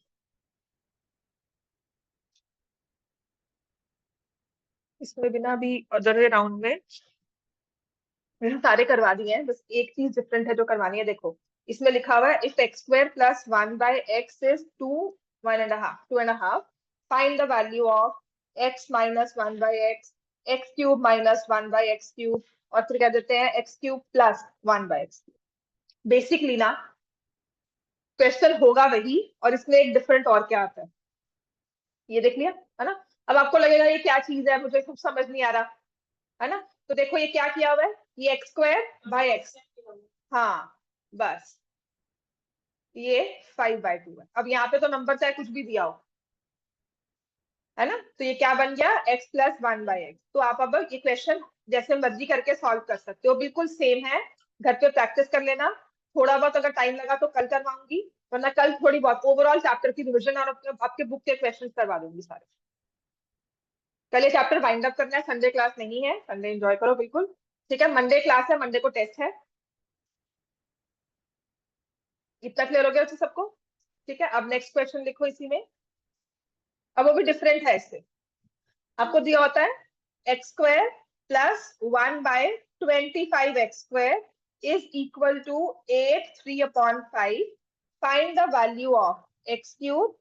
इसमें बिना भी अदर राउंड में मैंने सारे करवा दिए हैं, बस एक चीज डिफरेंट है जो करवानी है। देखो इसमें लिखा हुआ है if x square plus 1/x is 2.5 find the value of x minus 1/x, x cube minus 1/x cube, और फिर क्या देते हैं x cube plus 1/x। Basically ना क्वेश्चन होगा वही, और इसमें एक डिफरेंट और क्या आता है ये देख लिया है ना। अब आपको लगेगा ये क्या चीज है, मुझे कुछ समझ नहीं आ रहा है ना। तो देखो ये क्या किया हुआ है, ये एक्स स्क्वायर बाय एक्स, हाँ बस ये 5/2 है। अब यहाँ पे तो नंबर चाहे कुछ भी दिया हो, है ना, तो ये क्या बन गया x प्लस 1/x। तो आप अब ये क्वेश्चन जैसे मर्जी करके सॉल्व कर सकते हो, बिल्कुल सेम है, घर पे प्रैक्टिस कर लेना। थोड़ा बहुत अगर टाइम लगा तो कल करवाऊंगी, वरना कल थोड़ी बहुत ओवरऑल चैप्टर की रिविजन और आपके बुक के क्वेश्चन करवा दूंगी सारे। कल ये चैप्टर वाइंड अप करना है, संडे क्लास नहीं है, संडे एंजॉय करो बिल्कुल, ठीक है। मंडे क्लास है, मंडे को टेस्ट है। इतना क्लियर हो गया बच्चे सबको, ठीक है। अब नेक्स्ट क्वेश्चन लिखो इसी में, अब वो भी डिफरेंट है इससे। आपको दिया होता है X square plus 1/25x² is equal to 8/3/5, find the value of x cube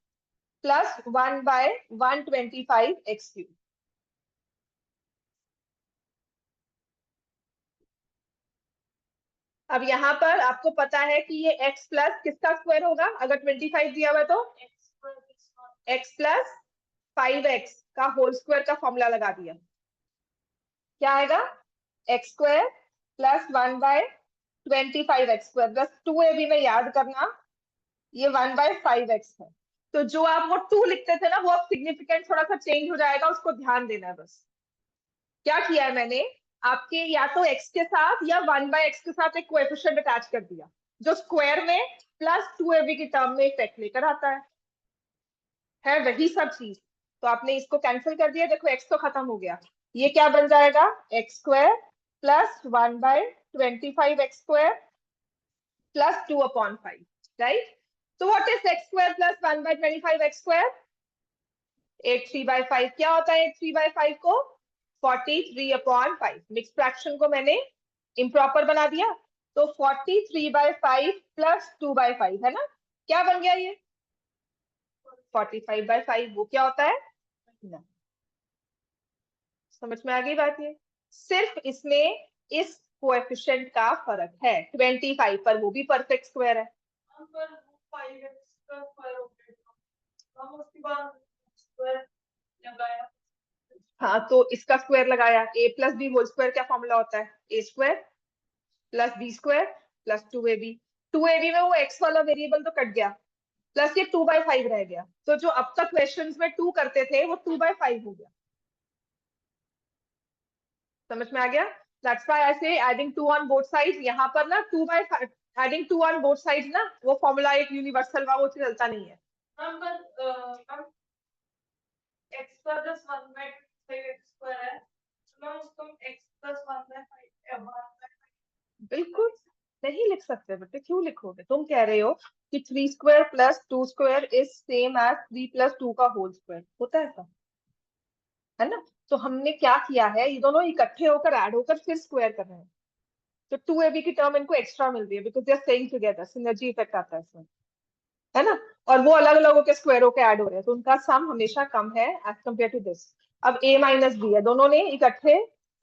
plus 1/125x³। अब यहाँ पर आपको पता है कि ये x प्लस किसका स्क्वायर होगा, अगर 25 दिया हुआ है तो x प्लस 5x का होल स्क्वायर का फॉर्मूला लगा दिया। क्या आएगा x square plus 1/25x² plus 2ab में याद करना ये 1/5x है। तो जो आप वो 2 लिखते थे ना, वो अब सिग्निफिकेंट थोड़ा सा चेंज हो जाएगा, उसको ध्यान देना है बस। क्या किया है मैंने, आपके या तो x के साथ या 1/x के साथ एक कोएफिशिएंट अटैच कर दिया, जो स्क्वायर में प्लस 2ab की टर्म में इफेक्ट लेकर आता है वही सब चीज। तो आपने इसको कैंसिल कर दिया, देखो x तो खत्म हो गया, ये क्या बन जाएगा x square plus 1/25x² plus 2/5, right. तो what is x square plus 1/25x²? 8/3/5। क्या होता है 8/3/5 को? 43/5। मिक्स फ्रैक्शन को मैंने इम्प्रॉपर बना दिया, तो 43/5 प्लस 2/5 है ना, क्या बन गया ये 45/5। वो क्या होता है ना, समझ में आ गई बात। ये सिर्फ इसमें इस कोएफिशिएंट का फर्क है 25 पर, वो भी परफेक्ट स्क्वायर है। हाँ तो इसका स्क्वायर लगाया, a plus B whole square क्या फॉर्मूला होता है, a² plus b² plus 2ab। 2ab में वो x वाला वेरिएबल तो कट गया, प्लस ये 2/5 रह गया, तो जो अब तक क्वेश्चंस में 2 करते थे वो 2/5 हो गया। समझ में आ गया, दैट्स व्हाई आई से एडिंग 2 ऑन बोथ साइड्स। यहाँ पर ना 2/5 एडिंग 2 ऑन बोथ साइड्स ना, वो फॉर्मूला एक यूनिवर्सल का वो चलता नहीं है। x प्लस 1/5x² है, तो उसको x प्लस 1/5 बिल्कुल नहीं लिख सकते बेटे, क्यों लिखोगे, तुम कह रहे हो कि 3² plus 2² is same as 3 plus 2 का होल स्क्वायर, होता है ऐसा, है ना। तो हमने क्या किया है, ये दोनों इकट्ठे होकर ऐड होकर फिर स्क्वायर कर रहे हैं, तो 2ab की टर्म इनको एक्स्ट्रा मिल रही है because they are staying together, synergy effect आता है इसमें, है ना। और वो अलग अलग होकर स्क्वायर होकर ऐड हो रहे हैं, तो उनका सम हमेशा कम है एज कम्पेयर टू दिस। अब a माइनस बी है, दोनों ने इकट्ठे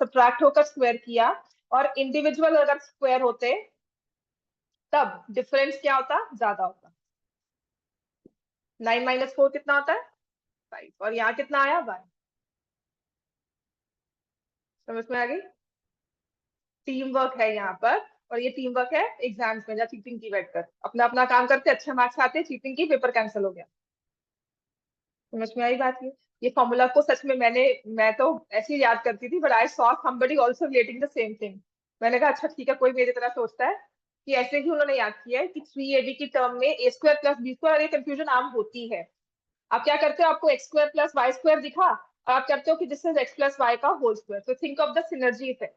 सब्ट्रैक्ट होकर स्क्वायर किया, और इंडिविजुअल अगर स्क्वायर होते तब डिफरेंस क्या होता, ज्यादा होता। 9 माइनस 4 कितना होता है 5, और यहाँ कितना आया 1। समझ में आ गई, टीम वर्क है यहाँ पर, और ये टीम वर्क है एग्जाम्स में, जहाँ चीटिंग की बैठकर अपना अपना काम करते, अच्छे मार्क्स आते, चीटिंग की पेपर कैंसिल हो गया। समझ में आई बात। ये फॉर्मूला को सच में मैं तो ऐसे ही याद करती थी, but I saw somebody also relating the same thing. मैंने कहा अच्छा ठीक है, कोई मेरी तरह सोचता है कि ऐसे ही उन्होंने याद किया है कि 3ab की टर्म में a² प्लस b², और ये कंफ्यूजन आम होती है। आप क्या करते हो, आपको x² प्लस y² दिखा, और आप करते हो कि दिस इज x प्लस y का होल स्क्वायर, तो think of the synergy effect,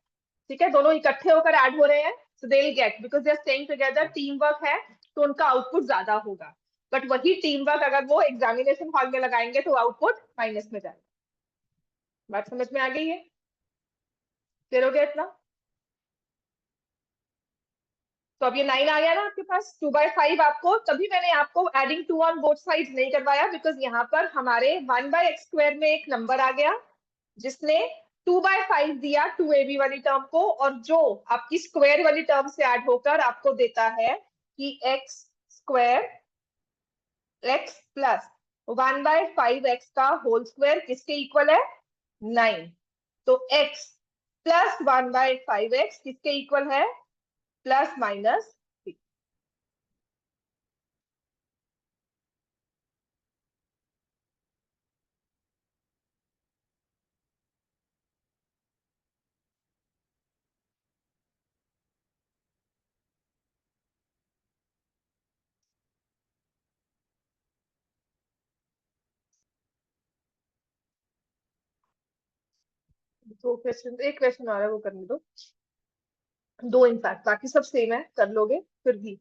ठीक है। दोनों इकट्ठे होकर ऐड हो रहे हैं, so they will get, because they are staying together, team work है तो उनका आउटपुट ज्यादा होगा। बट वही टीम वर्क अगर वो एग्जामिनेशन हॉल में लगाएंगे तो आउटपुट माइनस में जाएगा। बात समझ में आ गई है? क्लियर हो गया इतना? तो अब ये 9 आ गया ना आपके पास। 2/5 आपको, तभी मैंने आपको एडिंग 2 ऑन बोथ साइड नहीं करवाया, बिकॉज यहाँ पर हमारे 1/x² में एक नंबर आ गया जिसने 2/5 दिया 2ab वाली टर्म को, और जो आपकी स्क्वायर वाली टर्म से ऐड होकर आपको देता है कि x² x प्लस 1/5x का होल स्क्वायर किसके इक्वल है? 9। तो x प्लस 1/5x किसके इक्वल है? Plus minus 3। दो क्वेश्चन, एक क्वेश्चन आ रहा है वो करने दो। दो इनफैक्ट, बाकी सब सेम है, कर लोगे फिर भी।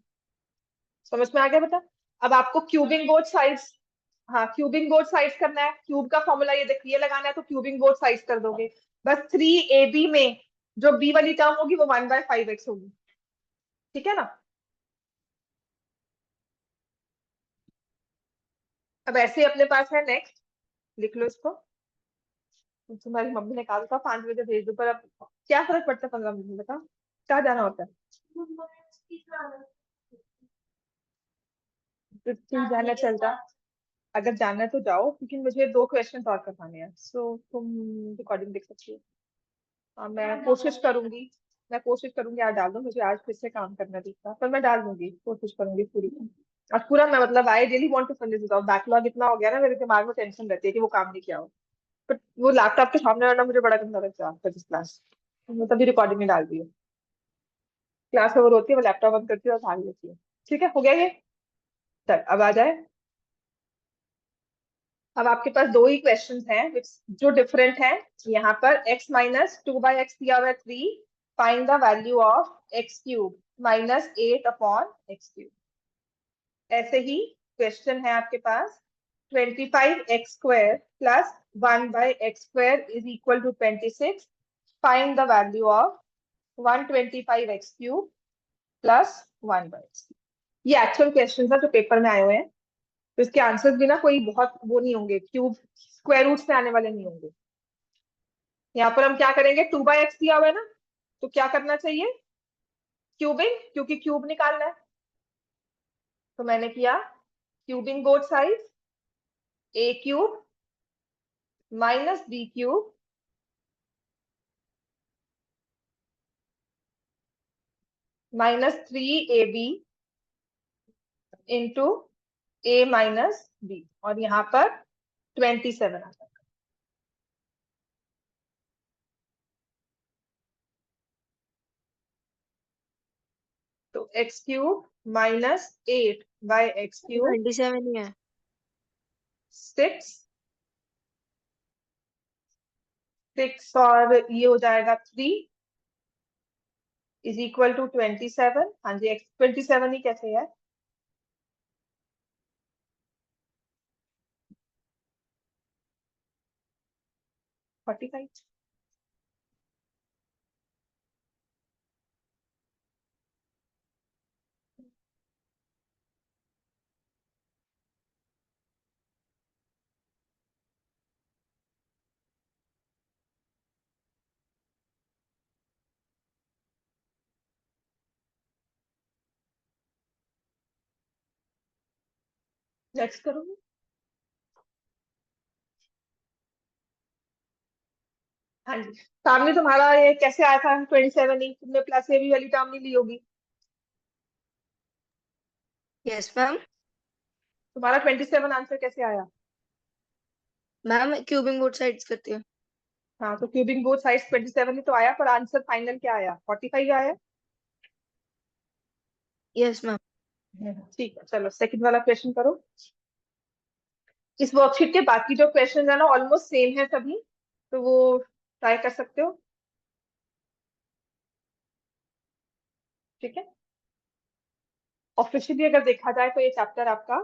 समझ में आ गया बेटा? अब आपको क्यूबिंग बोथ साइड्स, हाँ क्यूबिंग बोथ साइड्स करना है। क्यूब का फॉर्मूला ये देखिए लगाना है, तो क्यूबिंग बोथ साइड्स कर दोगे। बस 3ab में जो b वाली टर्म होगी वो 1/5x होगी। ठीक है ना? अब ऐसे अपने पास है नेक्स्ट, लिख लो इसको। तुम्हारी मम्मी ने कहा था 5 बजे भेज दो, पर अब क्या फर्क पड़ता है 15 मिनट में? बताओ कहाँ जाना होता है? तो तुम जाना चलता, अगर जाना है तो जाओ, क्योंकि मुझे 2 क्वेश्चन और करवाने हैं। सो तुम रिकॉर्डिंग देख सकती हो। मैं कोशिश करूंगी आज डाल दूं। मुझे आज फिर से काम करना दिखता, पर मैं डाल दूंगी, कोशिश करूंगी पूरी। और पूरा मैं मतलब I really want to finish this. Backlog इतना हो गया ना, मेरे दिमाग में टेंशन रहती है कि वो काम नहीं किया हो। बट वो लैपटॉप के सामने रहना मुझे बड़ा गंदा लगता है आफ्टर दिस क्लास। मैं तभी रिकॉर्डिंग में डाल दी है। क्लास ओवर होती है, वो लैपटॉप बंद करती है और भाग लेती है। ठीक है, हो गया ये? चल अब आ जाए। अब आपके पास दो ही क्वेश्चन हैं जो डिफरेंट हैं। यहाँ पर x माइनस 2/x दिया हुआ है 3। Find the value of x³ minus 8/x³। ऐसे ही क्वेश्चन है आपके पास 25x² plus 1/x² is equal to 26। Find the value of 125x³ plus 1/x। ये एक्चुअल क्वेश्चन है जो पेपर में आए हुए हैं। तो इसके आंसर्स भी ना कोई बहुत वो नहीं होंगे, क्यूब स्क्वायर रूट से आने वाले नहीं होंगे। यहाँ पर हम क्या करेंगे, 2/x दिया हुआ है ना, तो क्या करना चाहिए? क्यूबिंग, क्योंकि क्यूब निकालना है। तो मैंने किया cubing both side, a³ minus b³ minus 3ab into a minus b, और यहाँ पर 27 आता है। तो x³ माइनस 8/x³, 27 ही है। 6 और ये हो जाएगा 3 इज इक्वल टू 27। हाँ जी, 27 ही कैसे है? Forty five. नेक्स्ट करूंगी। हाँ जी, सामने तुम्हारा ये कैसे आया था? 27 ही, तुमने प्लस ए बी वाली टर्म नहीं ली होगी। Yes ma'am. तुम्हारा 27 आंसर कैसे आया? मैम क्यूबिंग बोथ साइड्स करती हूँ। हाँ, तो क्यूबिंग बोथ साइड्स 27 ही तो आया, पर आंसर फाइनल क्या आया? 45 आया। Yes ma'am. ठीक है, चलो सेकंड वाला क्वेश्चन करो। इस वर्कशीट के बाकी जो क्वेश्चन है ना ऑलमोस्ट सेम है सभी, तो वो ट्राई कर सकते हो। ठीक है, ऑफिशियली अगर देखा जाए तो ये चैप्टर आपका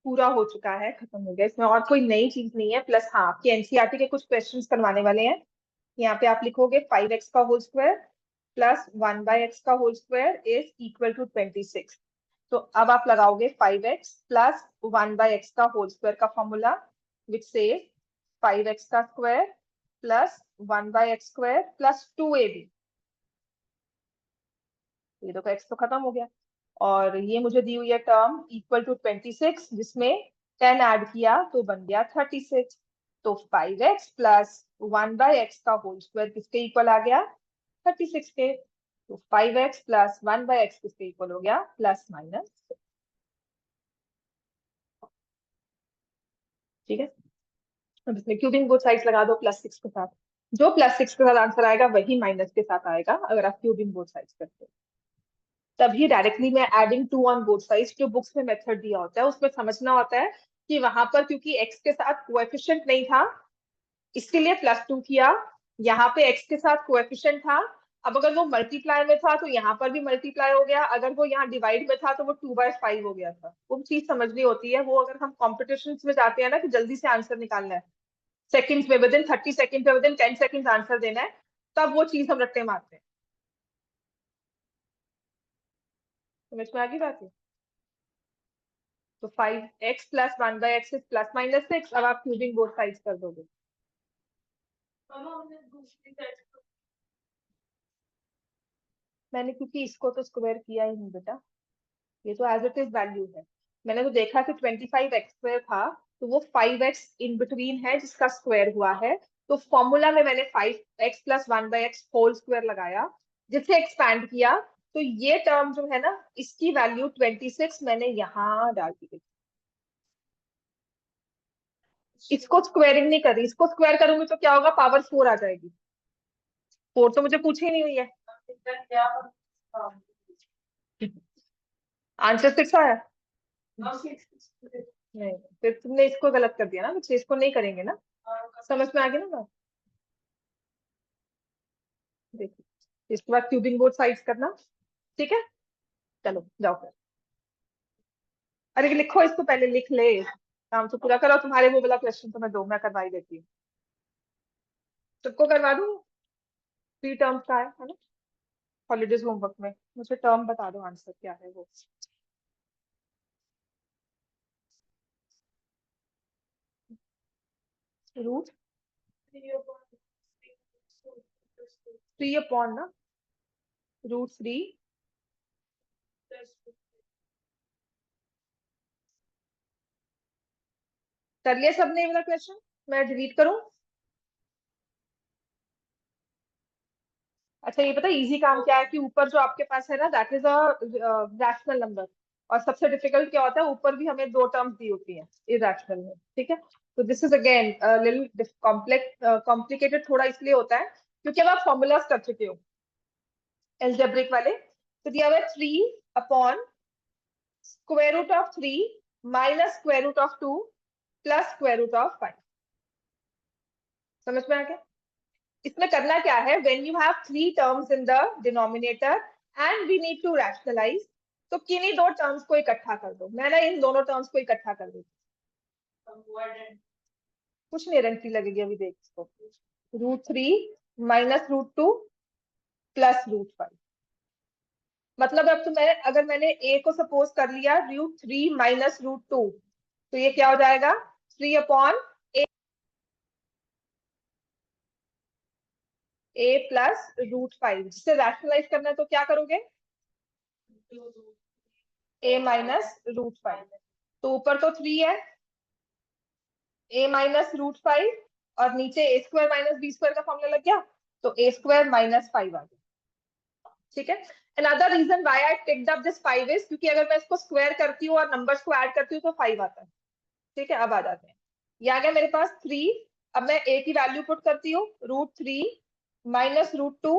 पूरा हो चुका है, खत्म हो गया, इसमें और कोई नई चीज नहीं है। प्लस हाँ, आपके एनसीईआरटी के कुछ क्वेश्चंस करवाने वाले हैं। यहाँ पे आप लिखोगे 5x का होल स्क्वायर प्लस 1/x का whole square is equal to 26। तो अब आप लगाओगे 5x प्लस 1/x का होल स्क्वायर का फॉर्मूला, विच से 5x का square plus 1/x square plus 2ab। ये तो x तो खत्म हो गया, और ये मुझे दी हुई है टर्म इक्वल टू 26, जिसमें 10 ऐड किया तो बन गया 36। तो 5x प्लस 1/x का होल स्क्वायर किसके इक्वल आ गया? 36 के। तो 5x प्लस 1/x किसके इक्वल हो गया? Plus minus. ठीक है, अब इसमें क्यूबिंग बोथ साइड्स लगा दो +6 के साथ। जो +6 के साथ आंसर आएगा वही माइनस के साथ आएगा अगर आप क्यूबिंग बोथ साइड्स करते हो। तभी डायरेक्टली मैं एडिंग 2 ऑन बोथ साइड्स, जो बुक्स में मेथड दिया होता है उसमें समझना होता है कि वहां पर क्योंकि x के साथ कोएफिशिएंट नहीं था इसके लिए +2 किया, यहाँ पे x के साथ कोएफिशिएंट था, अब अगर वो मल्टीप्लाई में था तो यहाँ पर भी मल्टीप्लाई हो गया, अगर वो यहाँ डिवाइड में था तो वो 2/5 हो गया था। वो चीज समझनी होती है, वो अगर हम कॉम्पिटिशन में जाते हैं ना कि जल्दी से आंसर निकालना है, सेकंड्स में, विदिन 30 सेकंड में, विदिन 10 सेकंड आंसर देना है, तब वो चीज हम रट्टे मारते हैं। समझ में आ गई बात है? तो 5x plus 1/x is plus minus 6। अब आप क्यूबिंग बोथ साइड्स कर दोगे। मैंने क्योंकि इसको तो स्क्वायर किया ही नहीं बेटा, ये तो एज इट इज वैल्यू है। मैंने तो देखा कि 25x² था, तो वो 5x इन बिटवीन है जिसका स्क्वायर हुआ है। तो फॉर्मूला में मैंने 5x plus 1/x whole square लगाया, जिसे एक्सपैंड किया, तो ये टर्म जो है ना इसकी वैल्यू 26 मैंने यहाँ डाल दी। इसको स्क्वायरिंग नहीं करी, इसको स्क्वायर करूंगी तो क्या होगा? पावर 4 आ जाएगी। 4 तो मुझे पूछी नहीं हुई है। आंसर 6 आया? नहीं, फिर तुमने इसको गलत कर दिया ना, बच्चे इसको नहीं करेंगे ना। समझ में आ गई ना बात? देखिए, इसके बाद क्यूबिंग बोथ साइड्स करना। ठीक है, चलो जाओ फिर। अरे लिखो, इसको पहले लिख ले, काम तो पूरा करो। तुम्हारे वो वाला क्वेश्चन तो मैं 2 में करवा ही देती हूँ, सबको करवा दूँ। 3 टर्म्स का है ना हॉलीडेज होमवर्क में। मुझे टर्म बता दो, आंसर क्या है वो। रूट 3 अपॉन ना √3 कर लिया सबने ये वाला क्वेश्चन? मैं डिलीट करूं? अच्छा, ये पता इजी काम क्या है कि ऊपर जो आपके पास है ना that is a rational number, और सबसे डिफिकल्ट क्या होता है, ऊपर भी हमें 2 टर्म्स दी होती हैं इरेशनल में। ठीक है, तो this is again little complicated, थोड़ा इसलिए होता है क्योंकि अब आप फॉर्मूलाज कर चुके हो एल्जेब्रिक वाले। तो दिया हुआ है 3 upon square root of 3 minus square root of 2 plus square root of 5। समझ में आ गया? इसमें करना क्या है, when you have 3 terms in the denominator and we need to rationalise, तो किन्हीं 2 टर्म्स को इकट्ठा कर दो। मैं ना इन दोनों टर्म्स को इकट्ठा कर देती कुछ नहीं, रंटी लगेगी अभी, देख इसको। √3 माइनस √2 प्लस √5। मतलब अब तो मैं, अगर मैंने a को सपोज कर लिया √3 माइनस √2, तो ये क्या हो जाएगा? 3 अपॉन a प्लस √5। जिसे रैशनलाइज करना है तो क्या करोगे? a minus √5। तो ऊपर तो 3 है, a माइनस √5, और नीचे a² माइनस b² का फॉर्मूला लग गया, तो a² माइनस 5 आ गया। ठीक है, another reason why I picked up this 5 is क्योंकि अगर मैं इसको स्क्वायर करती हूँ और नंबर्स को ऐड करती हूँ तो 5 आता है। ठीक है, अब आ जाते हैं। ये आ गया मेरे पास 3। अब मैं a की वैल्यू पुट करती हूँ, √3 माइनस √2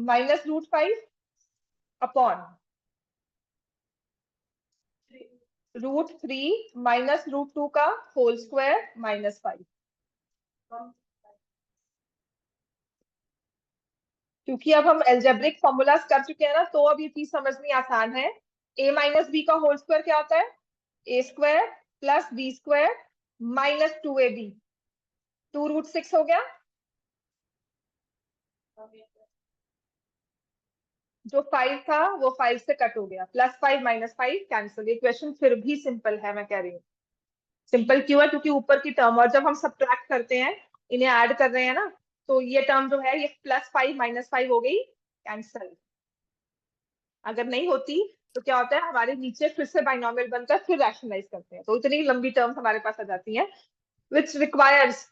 माइनस √5 अपॉन √3 माइनस √2 का होल स्क्वायर माइनस 5। क्योंकि अब हम एल्जेब्रिक फॉर्मूलाज कर चुके हैं ना, तो अब ये चीज समझनी आसान है। a माइनस बी का होल स्क्वायर क्या होता है? a² plus B square minus 2ab, 2√6 हो गया। जो 5 था वो 5 से कट हो गया, +5 -5 कैंसिल। ये क्वेश्चन फिर भी सिंपल है, मैं कह रही हूँ। सिंपल क्यों है? क्योंकि ऊपर की टर्म, और जब हम सब्ट्रैक्ट करते हैं, इन्हें ऐड कर रहे हैं ना, तो ये टर्म जो है ये +5 -5 हो गई कैंसिल। अगर नहीं होती तो क्या होता है, हमारे नीचे फिर से बाइनोमियल बनकर फिर रैशनलाइज करते हैं, तो इतनी लंबी टर्म्स हमारे पास आ जाती हैं, which requires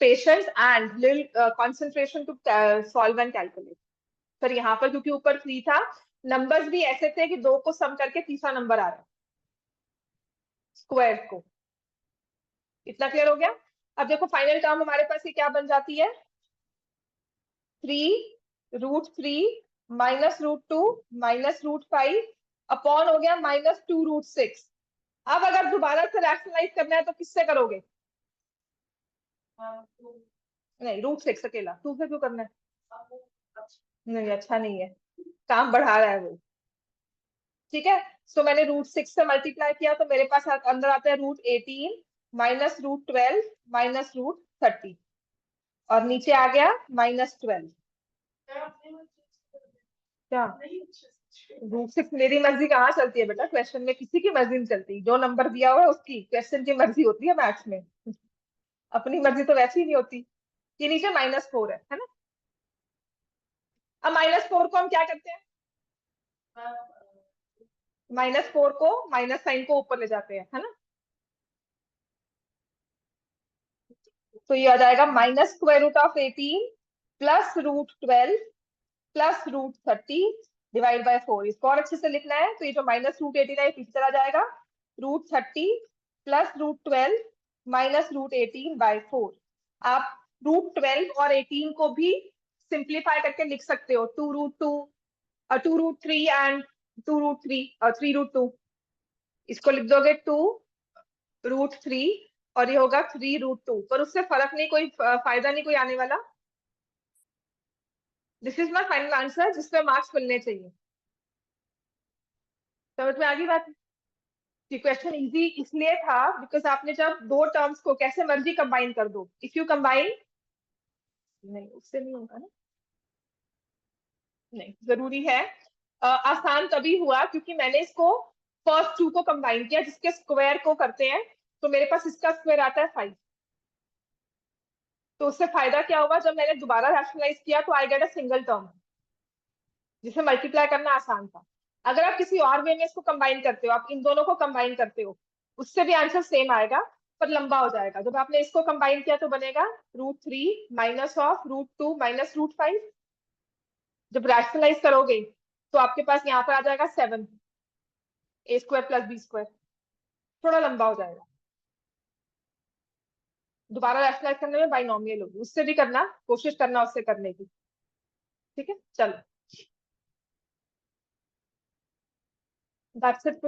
patience and little concentration to solve and calculate. पर यहाँ पर क्योंकि ऊपर 3 था, नंबर्स भी ऐसे थे कि 2 को सम करके तीसरा नंबर आ रहा है स्क्वायर को। इतना क्लियर हो गया? अब देखो फाइनल टर्म हमारे पास ये क्या बन जाती है, 3√3 -√2 -√5 अपॉन हो गया -2√6। अब अगर दोबारा से रैशनलाइज करना है तो किससे करोगे? नहीं, √6 अकेला, 2 से क्यों करना है? नहीं, अच्छा नहीं है, काम बढ़ा रहा है वो। ठीक है, सो मैंने √6 से मल्टीप्लाई किया तो मेरे पास अंदर आता है √18 -√12 -√30, और नीचे आ गया -12। क्या √6 मेरी मर्जी कहाँ चलती है बेटा? क्वेश्चन में किसी की मर्जी नहीं चलती, जो नंबर दिया हुआ है उसकी, क्वेश्चन की मर्जी होती है मैथ्स में। अपनी मर्जी तो वैसे ही नहीं होती। ये नीचे -4 है ना? अब -4 को हम क्या करते हैं, -4 को माइनस साइन को ऊपर ले जाते हैं, है ना? तो ये आ जाएगा -√18 +√12 +√30 डिवाइड बाय 4। इसको और अच्छे से लिखना है तो ये जो -√18 है पीछे चला जाएगा, √30 +√12 -√18/4। आप √12 और 18 को भी सिंप्लीफाई करके लिख सकते हो, 2√2 2√3 एंड 2√3 और 3√2। इसको लिख दोगे 2√3 और ये होगा 3√2, पर उससे फर्क नहीं, कोई फायदा नहीं कोई आने वाला। This is my final answer, जिसमें मार्क्स मिलने चाहिए। समझ में आ गई बात? कि क्वेश्चन इजी इसलिए था बिकॉज आपने जब दो टर्म्स को कैसे मर्जी कंबाइन कर दो, इफ यू कंबाइन, नहीं उससे नहीं होगा ना, नहीं जरूरी है। आसान तभी हुआ क्योंकि मैंने इसको फर्स्ट 2 को कंबाइन किया, जिसके स्क्वायर को करते हैं तो मेरे पास इसका स्क्वायर आता है 5। तो उससे फायदा क्या हुआ, जब मैंने दोबारा रैशनलाइज किया तो I get a single term, जिसे मल्टीप्लाई करना आसान था। अगर आप किसी और वे में इसको कंबाइन करते हो, आप इन दोनों को कंबाइन करते हो, उससे भी आंसर सेम आएगा पर लंबा हो जाएगा। जब आपने इसको कंबाइन किया तो बनेगा √3 माइनस ऑफ √2 माइनस √5। जब रैशनलाइज करोगे तो आपके पास यहाँ पर आ जाएगा 7 a² + b²। थोड़ा लंबा हो जाएगा, दोबारा रैशनलाइज करने में बाइनोमियल होगी, उससे भी करना, कोशिश करना उससे करने की। ठीक है, चलो दैट्स इट।